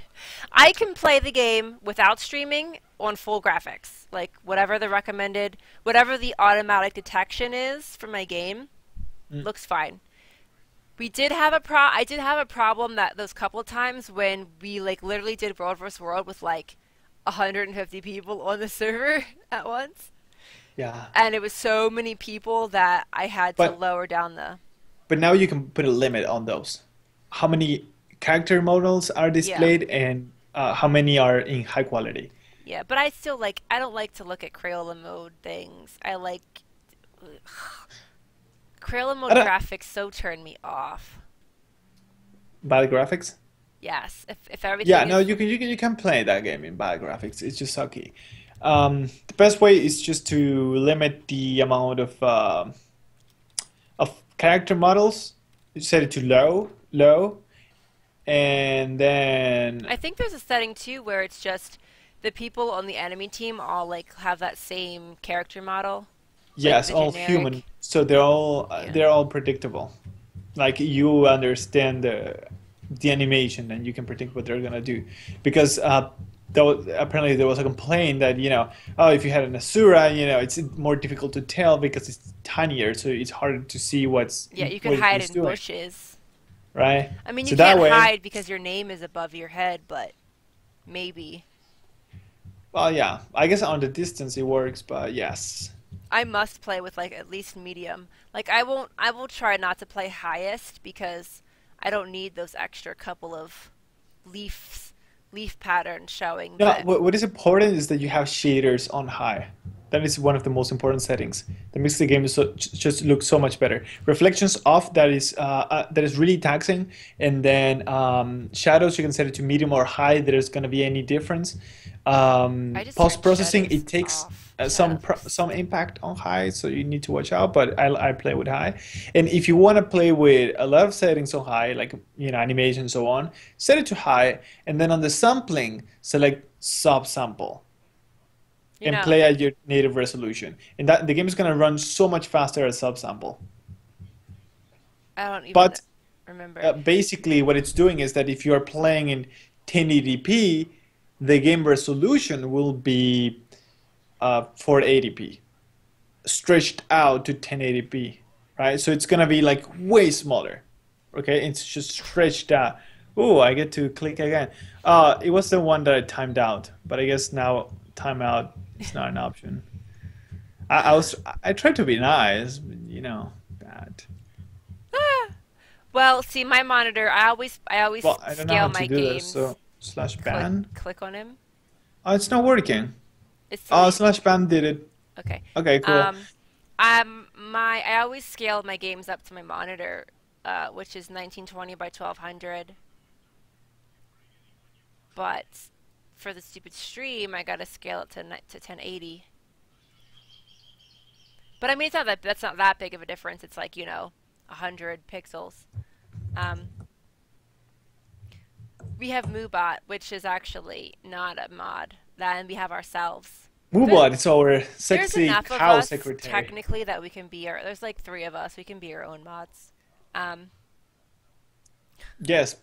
I can play the game without streaming on full graphics. Like whatever the recommended, whatever the automatic detection is for my game, Mm. looks fine. I did have a problem that those couple times when we like literally did World vs. World with like 150 people on the server at once. Yeah. And it was so many people that I had to But lower down the but now you can put a limit on those. How many character models are yeah. displayed and how many are in high quality? Yeah, but I still like I don't like to look at Crayola mode things. I like Crayola I mode don't, graphics so turn me off. bad graphics? Yes, if Yeah, everything no, is you can play that game in bad graphics. It's just sucky. The best way is just to limit the amount of character models. You set it to low, and I then think there's a setting too where it's just the people on the enemy team all like have that same character model, like yes, the all human. generic. So Yeah. they're all predictable. Like you understand the animation and you can predict what they're gonna do, because apparently there was a complaint that oh, if you had an Asura, it's more difficult to tell because it's tinier, so it's harder to see Yeah, you could what hide he's in doing, bushes. right? I mean, you So that can't way, hide because your name is above your head, but maybe. well, yeah, I guess on the distance it works, but yes. I must play with like at least medium. Like I will try not to play highest because I don't need those extra couple of leaves leaf patterns showing No, that. what is important is that you have shaders on high. That is one of the most important settings. That makes the game just look so much better. Reflections off, that is really taxing, and then shadows you can set it to medium or high. There's gonna be any difference. I just Post turned processing, shadows it takes off. some impact on high, so you need to watch out. But I play with high, and if you want to play with a lot of settings on high, like animation and so on, set it to high, and then on the sampling, select subsample You and know, play at your native resolution. And that the game is gonna run so much faster at subsample. I don't even But remember. basically, what it's doing is that if you are playing in 1080p, the game resolution will be 480p, stretched out to 1080p, right? So it's gonna be like way smaller. Okay, it's just stretched out. Oh, I get to click again. It was the one that I timed out, but I guess now timeout is not an option. I tried to be nice, but that. Well, see my monitor. I always Well, I don't know scale how to my do this, games. so slash ban. Click on him. Oh, it's not working. It's Oh, delete. slash ban did it. Okay. Okay, cool. Um, I always scale my games up to my monitor, which is 1920 by 1200. But for the stupid stream, I gotta scale it to 1080. But I mean, it's not that's not that big of a difference. It's like 100 pixels. Um, we have Moobot, which is actually not a mod. Then we have ourselves. There, Moobot, it's our there's sexy enough of cow us secretary. technically that we can be our. There's like three of us. We can be our own mods. Um, Yes,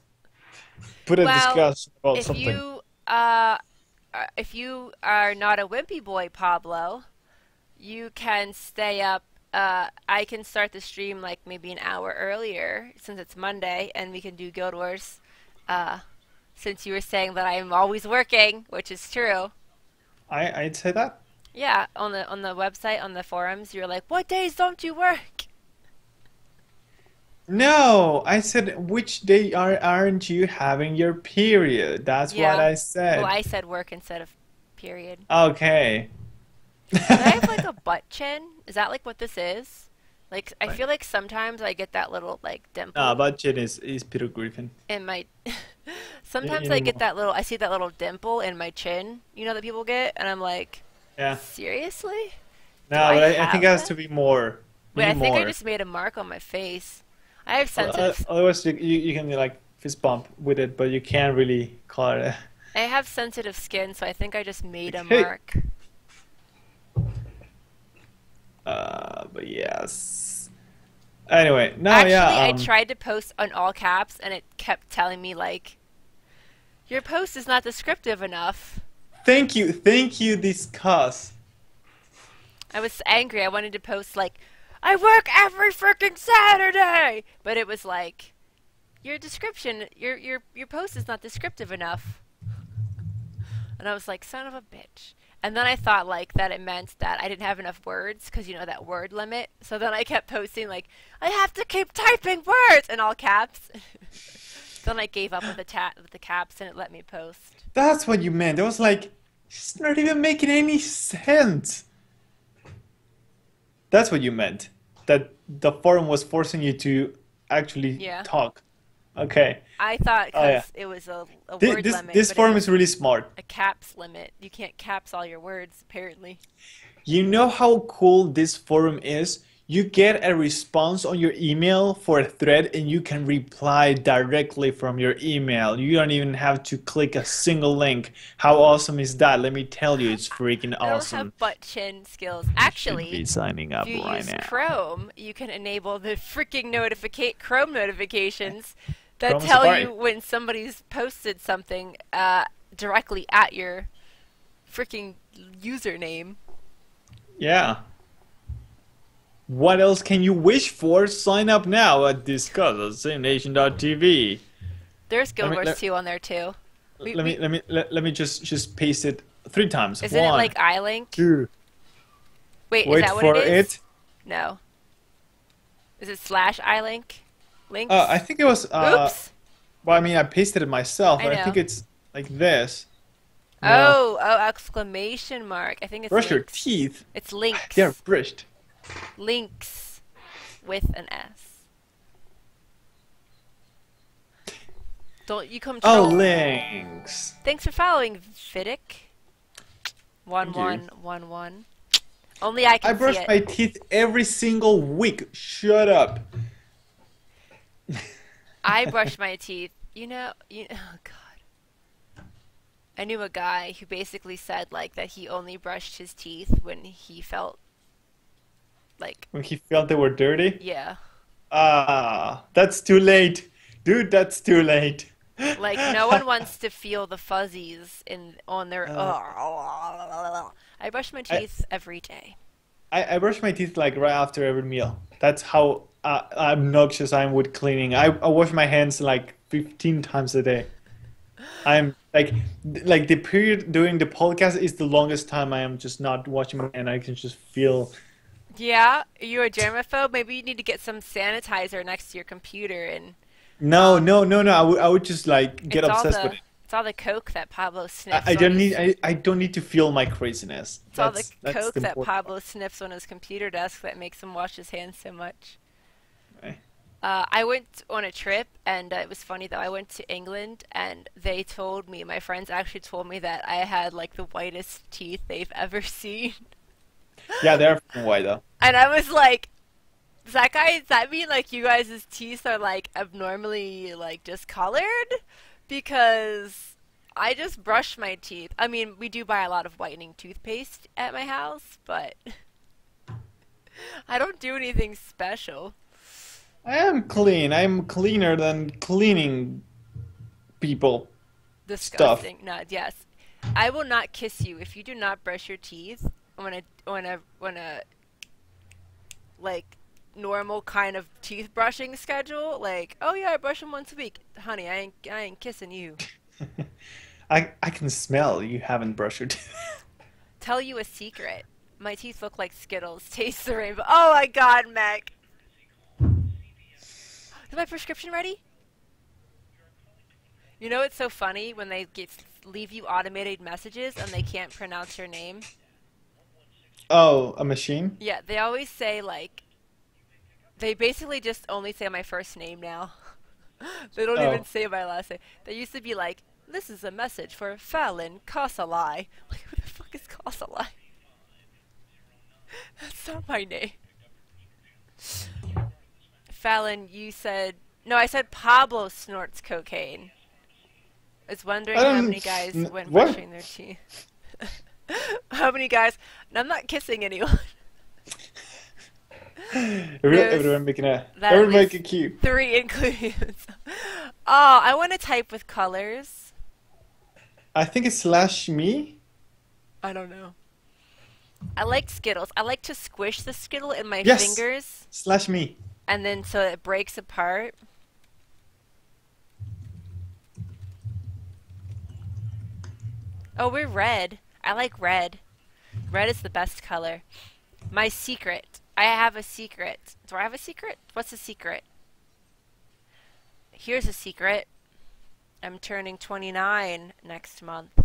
put a well, discuss about if something. you uh, if you are not a wimpy boy, Pablo, you can stay up. I can start the stream like maybe an hour earlier since it's Monday, and we can do Guild Wars. Uh, since you were saying that I'm always working, which is true. I'd say that. Yeah, on the website on the forums, you're like, "What days don't you work?" No, I said which day aren't you having your period? That's what Yeah. I Well, said. I said work instead of period. Okay. Do I have like a butt chin? Is that like what this is? Like, I Right. feel like sometimes I get that little like No, dimple budget is Peter Griffin. in my. You Sometimes I need get more. that little. I see that little dimple in my chin. You know that people get, and I'm like, Yeah. seriously? Do No, I but I think it have has that? to be more. You Wait, I need think I more. just made a mark on my face. I have sensitive. Otherwise, you can like fist bump with it, but you can't really call it. I have sensitive skin, so I think I just made a Like, hey. mark. But yes. Anyway, no, Actually, yeah. I tried to post on all caps, and it kept telling me like, your post is not descriptive enough. Thank you. Discuss. I was angry. I wanted to post like, I work every freaking Saturday, but it was like, your description, your post is not descriptive enough. And I was like, son of a bitch. And then I thought like that it meant that I didn't have enough words because you know that word limit. So then I kept posting like, I have to keep typing words in all caps. Then I gave up with the caps and it let me post. That's what you meant. It was like, it's not even making any sense. That's what you meant. That the forum was forcing you to actually Yeah. talk. Okay. I thought Oh yeah. because it was a word limit, This but it forum is was really smart. a caps limit. You can't caps all your words, apparently. You know how cool this forum is? You get a response on your email for a thread and you can reply directly from your email. You don't even have to click a single link. How awesome is that? Let me tell you, it's freaking I don't awesome. have butt chin skills. You should be Actually, signing if up you right use now. Chrome, you can enable the freaking Chrome notifications that Chrome tell Safari. you when somebody's posted something directly at your freaking username. Yeah. What else can you wish for? Sign up now at discuss@simnation.tv. There's Guild Let me Wars let, 2 on there too. let me just paste it 3 times. Isn't it One, like iLink? two. Wait, is Wait that what it for is? it. No. Is it slash iLink? I Links? think it was Oops. well, I mean, I pasted it myself, I but I think know. it's like this. No. Oh, exclamation mark. I think it's Brush your links. teeth. It's They're links. brushed. Links with an S. Don't you come Oh, troll. links. Thanks for following, Fiddick. Thank you. 1111. Only I I can see brush it. my teeth every single week. Shut up. I brush my teeth. Oh God. I knew a guy who basically said like that he only brushed his teeth when he felt like, When he felt they were dirty. yeah, Ah, that's too late. Dude, that's too late. like no one wants to feel the fuzzies in on their. Uh, I brush my I, teeth every day. I brush my teeth like right after every meal. That's how obnoxious I am with cleaning. I wash my hands like 15 times a day. I'm like the period during the podcast is the longest time I am just not washing my hand. I can just feel. Yeah, you're a germaphobe. Maybe you need to get some sanitizer next to your computer, and No, um, no, no, no. I would just like get it's all obsessed with the it. it's all the coke that Pablo sniffs I on don't need his. I don't need to feel my craziness. It's all the That's coke the that important Pablo sniffs on his computer desk that makes him wash his hands so much. part. I went on a trip, and it was funny though. I went to England, and they told me, my friends actually told me that I had like the whitest teeth they've ever seen. Yeah, they're from white though. And I was like, does that mean like you guys' teeth are like abnormally like discolored? Because I just brush my teeth. I mean, we do buy a lot of whitening toothpaste at my house, but I don't do anything special. I am clean. I'm cleaner than cleaning people stuff. Disgusting. No, yes. I will not kiss you if you do not brush your teeth on a like normal kind of teeth brushing schedule. Like, oh yeah, I brush them once a week. Honey, I ain't kissing you. I can smell you haven't brushed your teeth. Tell you a secret. My teeth look like Skittles. Taste the rainbow. Oh my god, Meg. Is my prescription ready? You know it's so funny when they leave you automated messages and they can't pronounce your name? Oh, a machine? Yeah, they always say like they basically just only say my first name now. They don't even Oh. say my last name. They used to be like, "This is a message for Fallon Kosalai." Like, who the fuck is Kosalai? That's not my name. Fallon, you said no. I said Pablo snorts cocaine. I was wondering I how don't. many guys went What? brushing their teeth. How many guys? And I'm not kissing anyone. There's Everyone making a. that at Everyone least making cute. 3 including himself. Oh, I want to type with colors. I think it's slash me. I don't know. I like Skittles. I like to squish the Skittle in my Yes, fingers slash me. and then so it breaks apart. Oh, we're red. I like red. Red is the best color. My secret. I have a secret. Do I have a secret? What's a secret? Here's a secret. I'm turning 29 next month.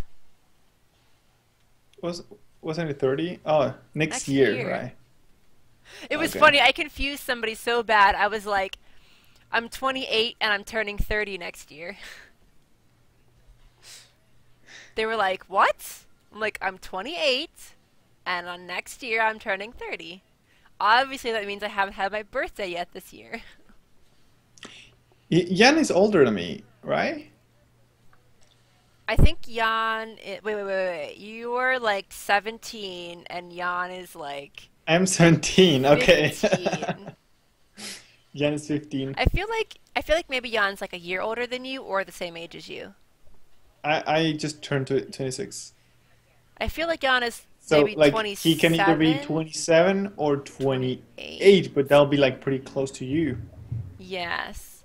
Was wasn't it 30? Oh, next Next year, year. right? It was Okay. funny. I confused somebody so bad. I was like, I'm 28 and I'm turning 30 next year. They were like, what? I'm like, I'm 28 and on next year I'm turning 30. Obviously, that means I haven't had my birthday yet this year. Jan is older than me, right? I think wait. You're like 17 and Jan is like I'm 17. Okay. 15. Jan is 15. I feel like maybe Jan's like a year older than you or the same age as you. I just turned to 26. I feel like Jan is So maybe like he can either be 27, 27 or 28. 28, but that'll be like pretty close to you. Yes.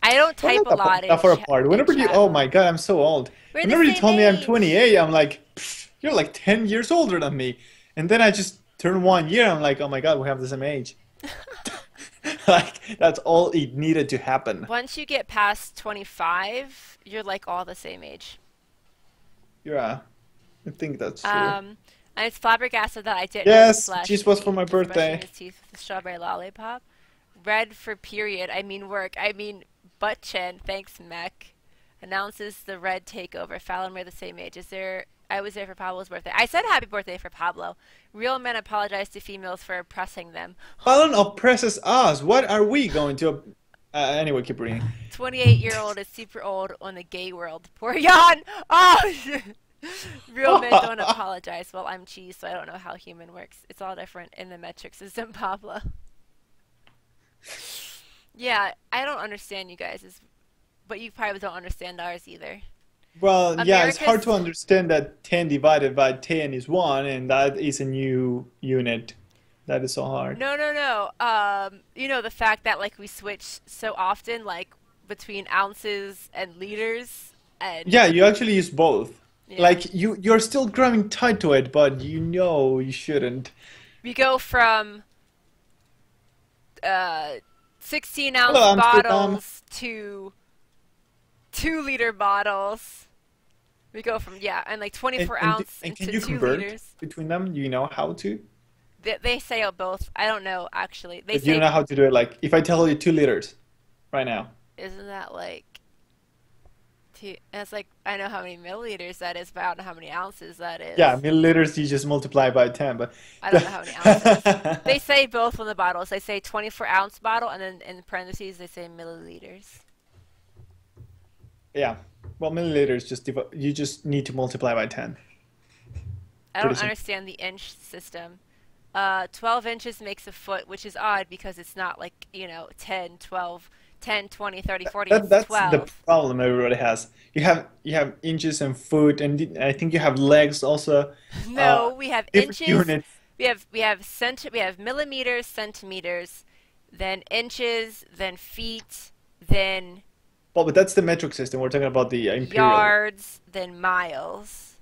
I don't Well, type not a lot that far apart. in Whenever you, chat oh room. my God, I'm so old. We're the Whenever you same told me I'm age. 28, I'm like, "Pfft, you're like 10 years older than me. And then I just turned 1 year. I'm like, oh my God, we have the same age. Like that's all it needed to happen. Once you get past 25, you're like all the same age. Yeah, I think that's true. Um, and it's flabbergasted that I didn't know the Yes, slash cheese was for me. my Just brushing birthday. his teeth with a strawberry lollipop. Red for period. I mean work. I mean butt chin. Thanks, Mech. Announces the red takeover. Fallon, we're the same age. Is there? I was there for Pablo's birthday. I said happy birthday for Pablo. Real men apologize to females for oppressing them. Fallon oppresses us. What are we going to? Anyway, keep reading. 28-year-old is super old on the gay world. Poor Jan. Oh. Real men don't apologize. Well, I'm cheese, so I don't know how human works. It's all different in the metric system, Pablo. Yeah, I don't understand you guys, but you probably don't understand ours either. Well, yeah, it's hard America's to understand that 10 divided by 10 is 1, and that is a new unit. That is so hard. no. The fact that like we switch so often, like between ounces and liters, and Yeah, you actually use both. yeah, Like you're still grabbing tight to it, but you know you shouldn't. we go from uh 16 Hello, ounce Amsterdam. bottles to 2 liter bottles. We go from and like And 24 and ounce and can into you two convert liters. between them? Do you know how to? They say both. I don't know actually. They But you don't say know how to do it. Like if I tell you 2 liters right now. isn't that like two? That's like I know how many milliliters that is, but I don't know how many ounces that Yeah, is. milliliters you just multiply by 10, but I don't know how many ounces. They say both on the bottles. They say 24-ounce bottle, and then in parentheses they say milliliters. yeah. Well, milliliters you just need to multiply by 10. I Pretty don't simple. understand the inch system. 12 inches makes a foot, which is odd because it's not like, 10, 12, 10, 20, 30, 40. It's That's the 12. problem everybody has. You have inches and foot, and I think you have legs also. Uh, No, we have Different inches. units. We have millimeters, centimeters, then inches, then feet, then Well, but that's the metric system. We're talking about the imperial. yards, then miles.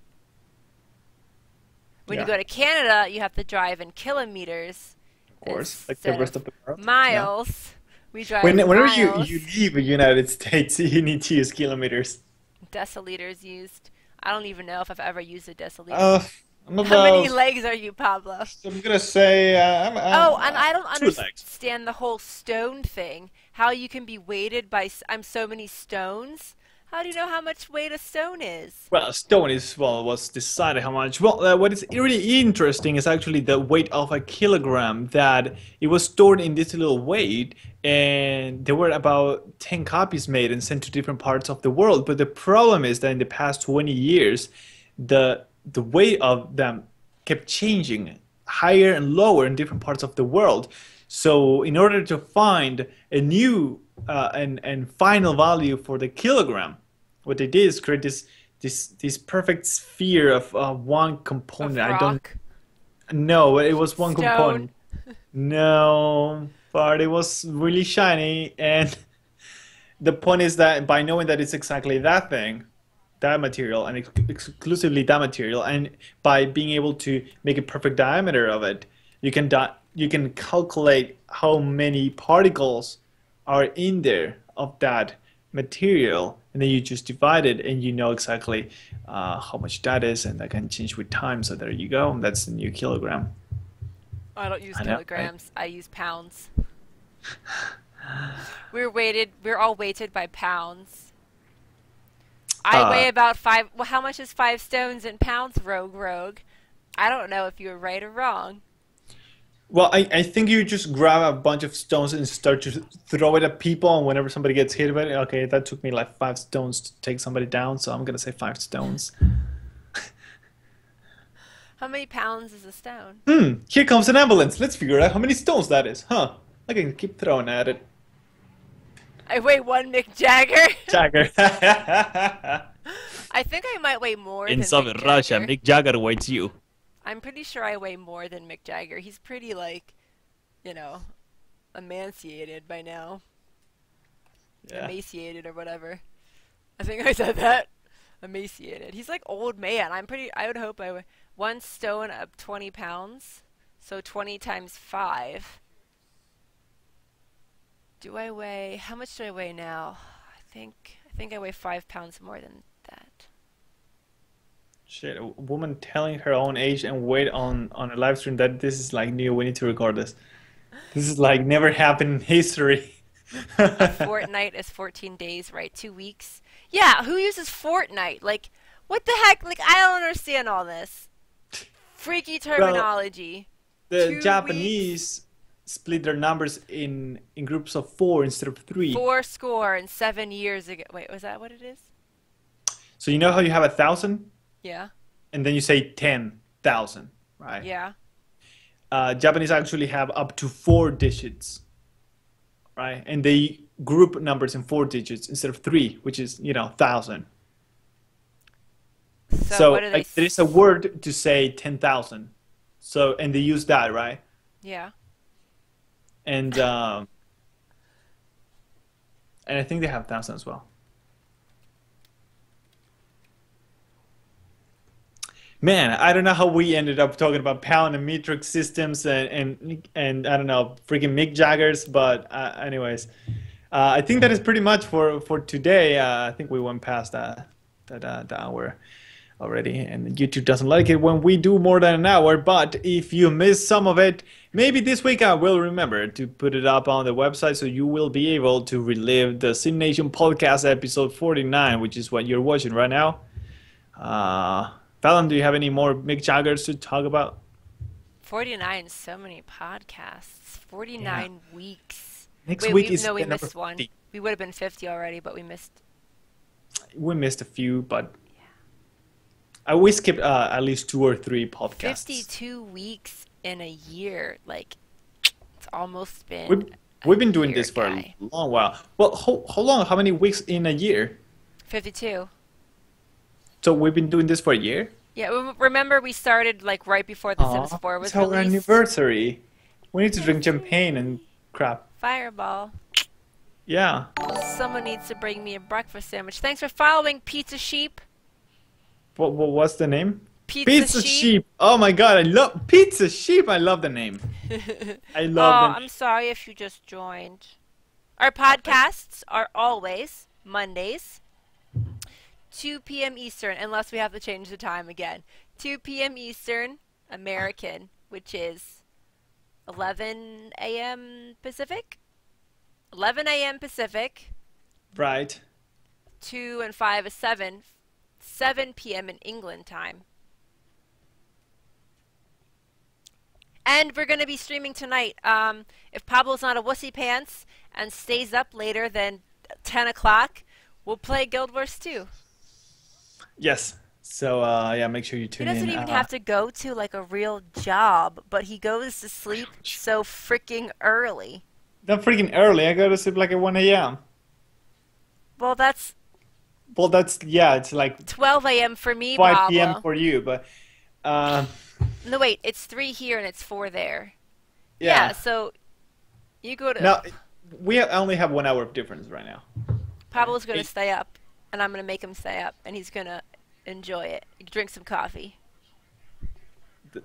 When you Yeah, go to Canada, you have to drive in kilometers of course, like the instead rest of of the world. Yeah. miles. We drive Whenever you miles. leave the United States, you need to use kilometers. Deciliters used. I don't even know if I've ever used a deciliter. Uh, I'm How many about. legs are you, Pablo? I'm gonna say Oh, and I don't 2 legs. understand the whole stone thing. How you can be weighted by I'm so many stones. How do you know how much weight a stone is? Well, stone is well was decided how much. Well, what is really interesting is actually the weight of a kilogram. That it was stored in this little weight, and there were about 10 copies made and sent to different parts of the world. But the problem is that in the past 20 years, the weight of them kept changing higher and lower in different parts of the world. So in order to find a new and final value for the kilogram, what they did is create this perfect sphere of one component. Of I don't rock? know. It was one Stone? component. No, but it was really shiny, and the point is that by knowing that it's exactly that thing, that material, and exclusively that material, and by being able to make a perfect diameter of it, you can calculate how many particles are in there of that material, and then you just divide it, and you know exactly how much that is, and that can change with time. So there you go. That's the new kilogram. I don't use I know, right? kilograms. I use pounds. We're all weighted by pounds. I Uh, weigh about five. Well, how much is 5 stones in pounds, Rogue? I don't know if you're right or wrong. Well, I think you just grab a bunch of stones and start to throw it at people, and whenever somebody gets hit by it, okay, that took me like 5 stones to take somebody down, so I'm gonna say 5 stones. How many pounds is a stone? Here comes an ambulance. Let's figure out how many stones that is, huh? I can keep throwing at it. I weigh 1 Mick Jagger. Jagger. I think I might weigh more In than Mick Soviet Russia, Jagger. Mick Jagger waits you. I'm pretty sure I weigh more than Mick Jagger. He's pretty, like, you know, emaciated by now. Yeah. Emaciated or whatever. I think I said that. Emaciated. He's like old man. I would hope I weigh 1 stone of 20 pounds. So 20 times 5. How much do I weigh now? I think I weigh 5 pounds more than that. Shit, a woman telling her own age and weight on a live stream, that this is like new. We need to record this. This is like never happened in history. A fortnight is 14 days, right? 2 weeks. Yeah, who uses fortnight? Like, what the heck? Like, I don't understand all this. Freaky Well, terminology. the 2 weeks. Japanese split their numbers in groups of four instead of three. 4 score and 7 years ago. Wait, was that what it is? So you know how you have 1,000, Yeah. and then you say 10,000, right? Yeah. Japanese actually have up to 4 digits, right? And they group numbers in 4 digits instead of three, which is 1,000. So So what do they? like there is a word to say 10,000. So and they use that, right? Yeah. And and I think they have 1,000 as well. Man, I don't know how we ended up talking about pound and metric systems and I don't know, freaking Mick Jaggers, but anyways, I think that is pretty much for today. I think we went past the hour already, and YouTube doesn't like it when we do more than an hour. But if you miss some of it, maybe this week I will remember to put it up on the website, so you will be able to relive the SimNation podcast episode 49, which is what you're watching right now. Fallon, do you have any more Mick Jaggers to talk about? 49. So many podcasts. Yeah. 49 weeks. Next Wait, week is no, we the number missed one. 50. We would have been 50 already, but we missed. We missed a few, but we skipped at least 2 or 3 podcasts. 52 weeks in a year. Like, it's almost We've, been a we've been doing year, this for a guy. long while. Well, how long? How many weeks in a year? 52. So we've been doing this for a year? Yeah, remember we started like right before The Sims Aw, 4 it's was our released? anniversary. We need to drink champagne and crap. Fireball. Yeah. Someone needs to bring me a breakfast sandwich. Thanks for following, Pizza Sheep. What's the name? Pizza Sheep. Sheep. Oh my God, I love Pizza Sheep. I love the name. I Oh, love the I'm sorry if you just joined. Our podcasts are always Mondays, 2 p.m. Eastern, unless we have to change the time again. 2 p.m. Eastern, American, which is 11 a.m. Pacific. 11 a.m. Pacific. Right. 2 and 5 is 7. 7 p.m. in England time. And we're going to be streaming tonight. If Pablo's not a wussy pants and stays up later than 10 o'clock, we'll play Guild Wars 2. Yes. So yeah, make sure you He tune doesn't in. even have to go to like a real job, but he goes to sleep so freaking early. Not freaking early. I go to sleep like at 1 a.m. Well, that's Well, that's yeah. It's like 12 a.m. for me, 5 p.m. Pablo. for you, but uh, No, wait, it's 3 here and it's 4 there. Yeah, yeah. so you go to... Now we only have 1 hour of difference right now. Pablo's going to Eight- stay up, and I'm going to make him stay up, and he's going to enjoy it. Drink some coffee. The-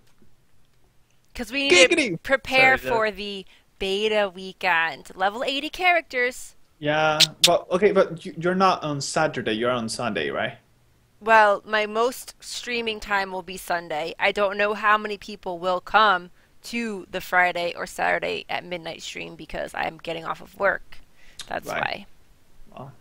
Because we need to Giggity! prepare Sorry, for the beta weekend. Level 80 characters. Yeah, but okay, but you're not on Saturday. You're on Sunday, right? Well, my most streaming time will be Sunday. I don't know how many people will come to the Friday or Saturday at midnight stream because I'm getting off of work. That's Right. why. Well,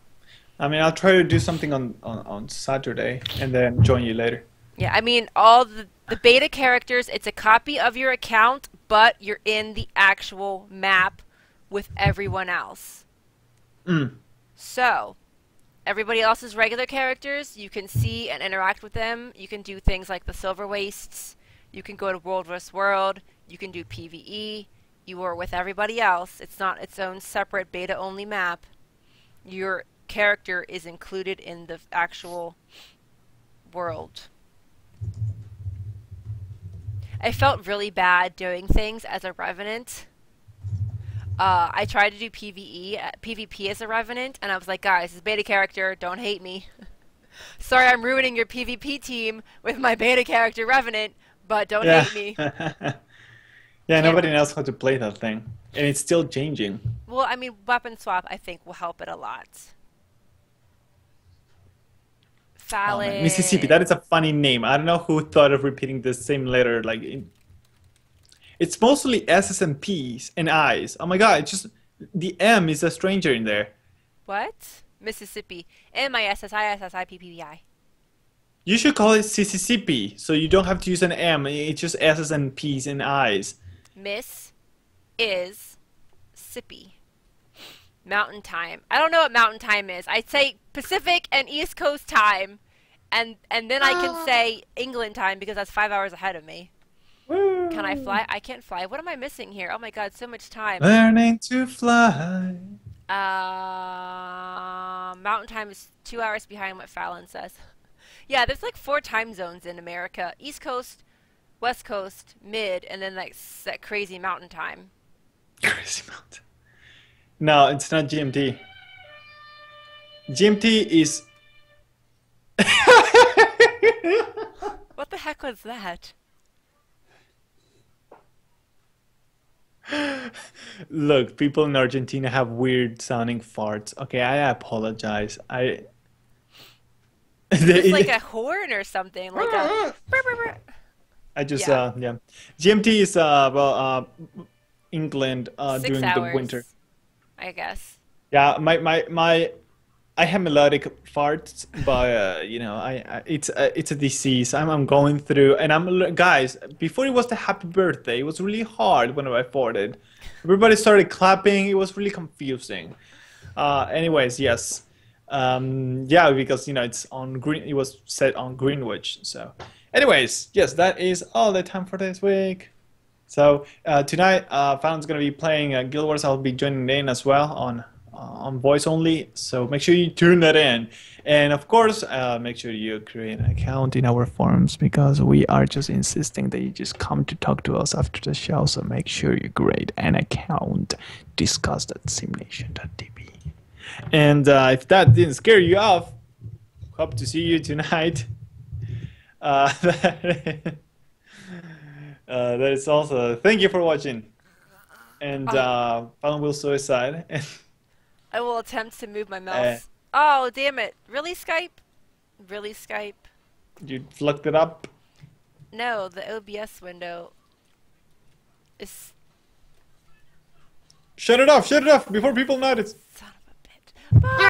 I mean, I'll try to do something on Saturday and then join you later. Yeah, I mean, all the beta characters, it's a copy of your account, but you're in the actual map with everyone else. Mm. So, everybody else's regular characters, you can see and interact with them. You can do things like the Silver Wastes. You can go to World vs. World. You can do PvE. You are with everybody else. It's not its own separate beta-only map. Your character is included in the actual world. I felt really bad doing things as a Revenant. I tried to do PvP as a Revenant, and I was like, guys, this beta character, don't hate me. Sorry, I'm ruining your PvP team with my beta character Revenant, but don't Yeah. hate me. Yeah, Can't- nobody knows how to play that thing, and it's still changing. Well, I mean, weapon swap, I think, will help it a lot. Oh, Fallon. man. Mississippi, that is a funny name. I don't know who thought of repeating the same letter. It's mostly S's and P's and I's. Oh my God, it's just the M is a stranger in there. What? Mississippi. MISSISSIPPI. You should call it Mississippi, so you don't have to use an M. It's just S's and P's and I's. Miss is Sippy. Mountain time. I don't know what mountain time is. I'd say Pacific and East Coast time, and then I can say England time because that's 5 hours ahead of me. Woo. Can I fly? I can't fly. What am I missing here? Oh my God, so much time. Learning to fly. Mountain time is 2 hours behind what Fallon says. Yeah, there's like 4 time zones in America: East Coast, West Coast, Mid, and then like that crazy mountain time. Crazy mountain. No, it's not GMT. GMT is. What the heck was that? Look, people in Argentina have weird sounding farts. Okay, I apologize. It's like a horn or something, like a. I just Yeah. yeah. GMT is England 6 during hours, the winter. I guess. Yeah, I have melodic farts, but you know, it's a disease I'm going through, and guys. Before it was the happy birthday, it was really hard when I farted. Everybody started clapping. It was really confusing. Anyways, yes, yeah, because you know it's on green. It was set on Greenwich. So, anyways, yes, that is all the time for this week. So tonight, Fallon's gonna be playing Guild Wars. I'll be joining in as well on voice only. So make sure you tune that in, and of course, make sure you create an account in our forums because we are just insisting that you just come to talk to us after the show. So make sure you create an account. Discuss at SimNation.tv. And if that didn't scare you off, hope to see you tonight. That is also thank you for watching, and Fallon will suicide. I will attempt to move my Uh, mouse. Oh, damn it. Really, Skype? Really, Skype? you flicked it up. No, the OBS window is... Shut it off! Shut it off before people notice. Son of a bitch. Bye!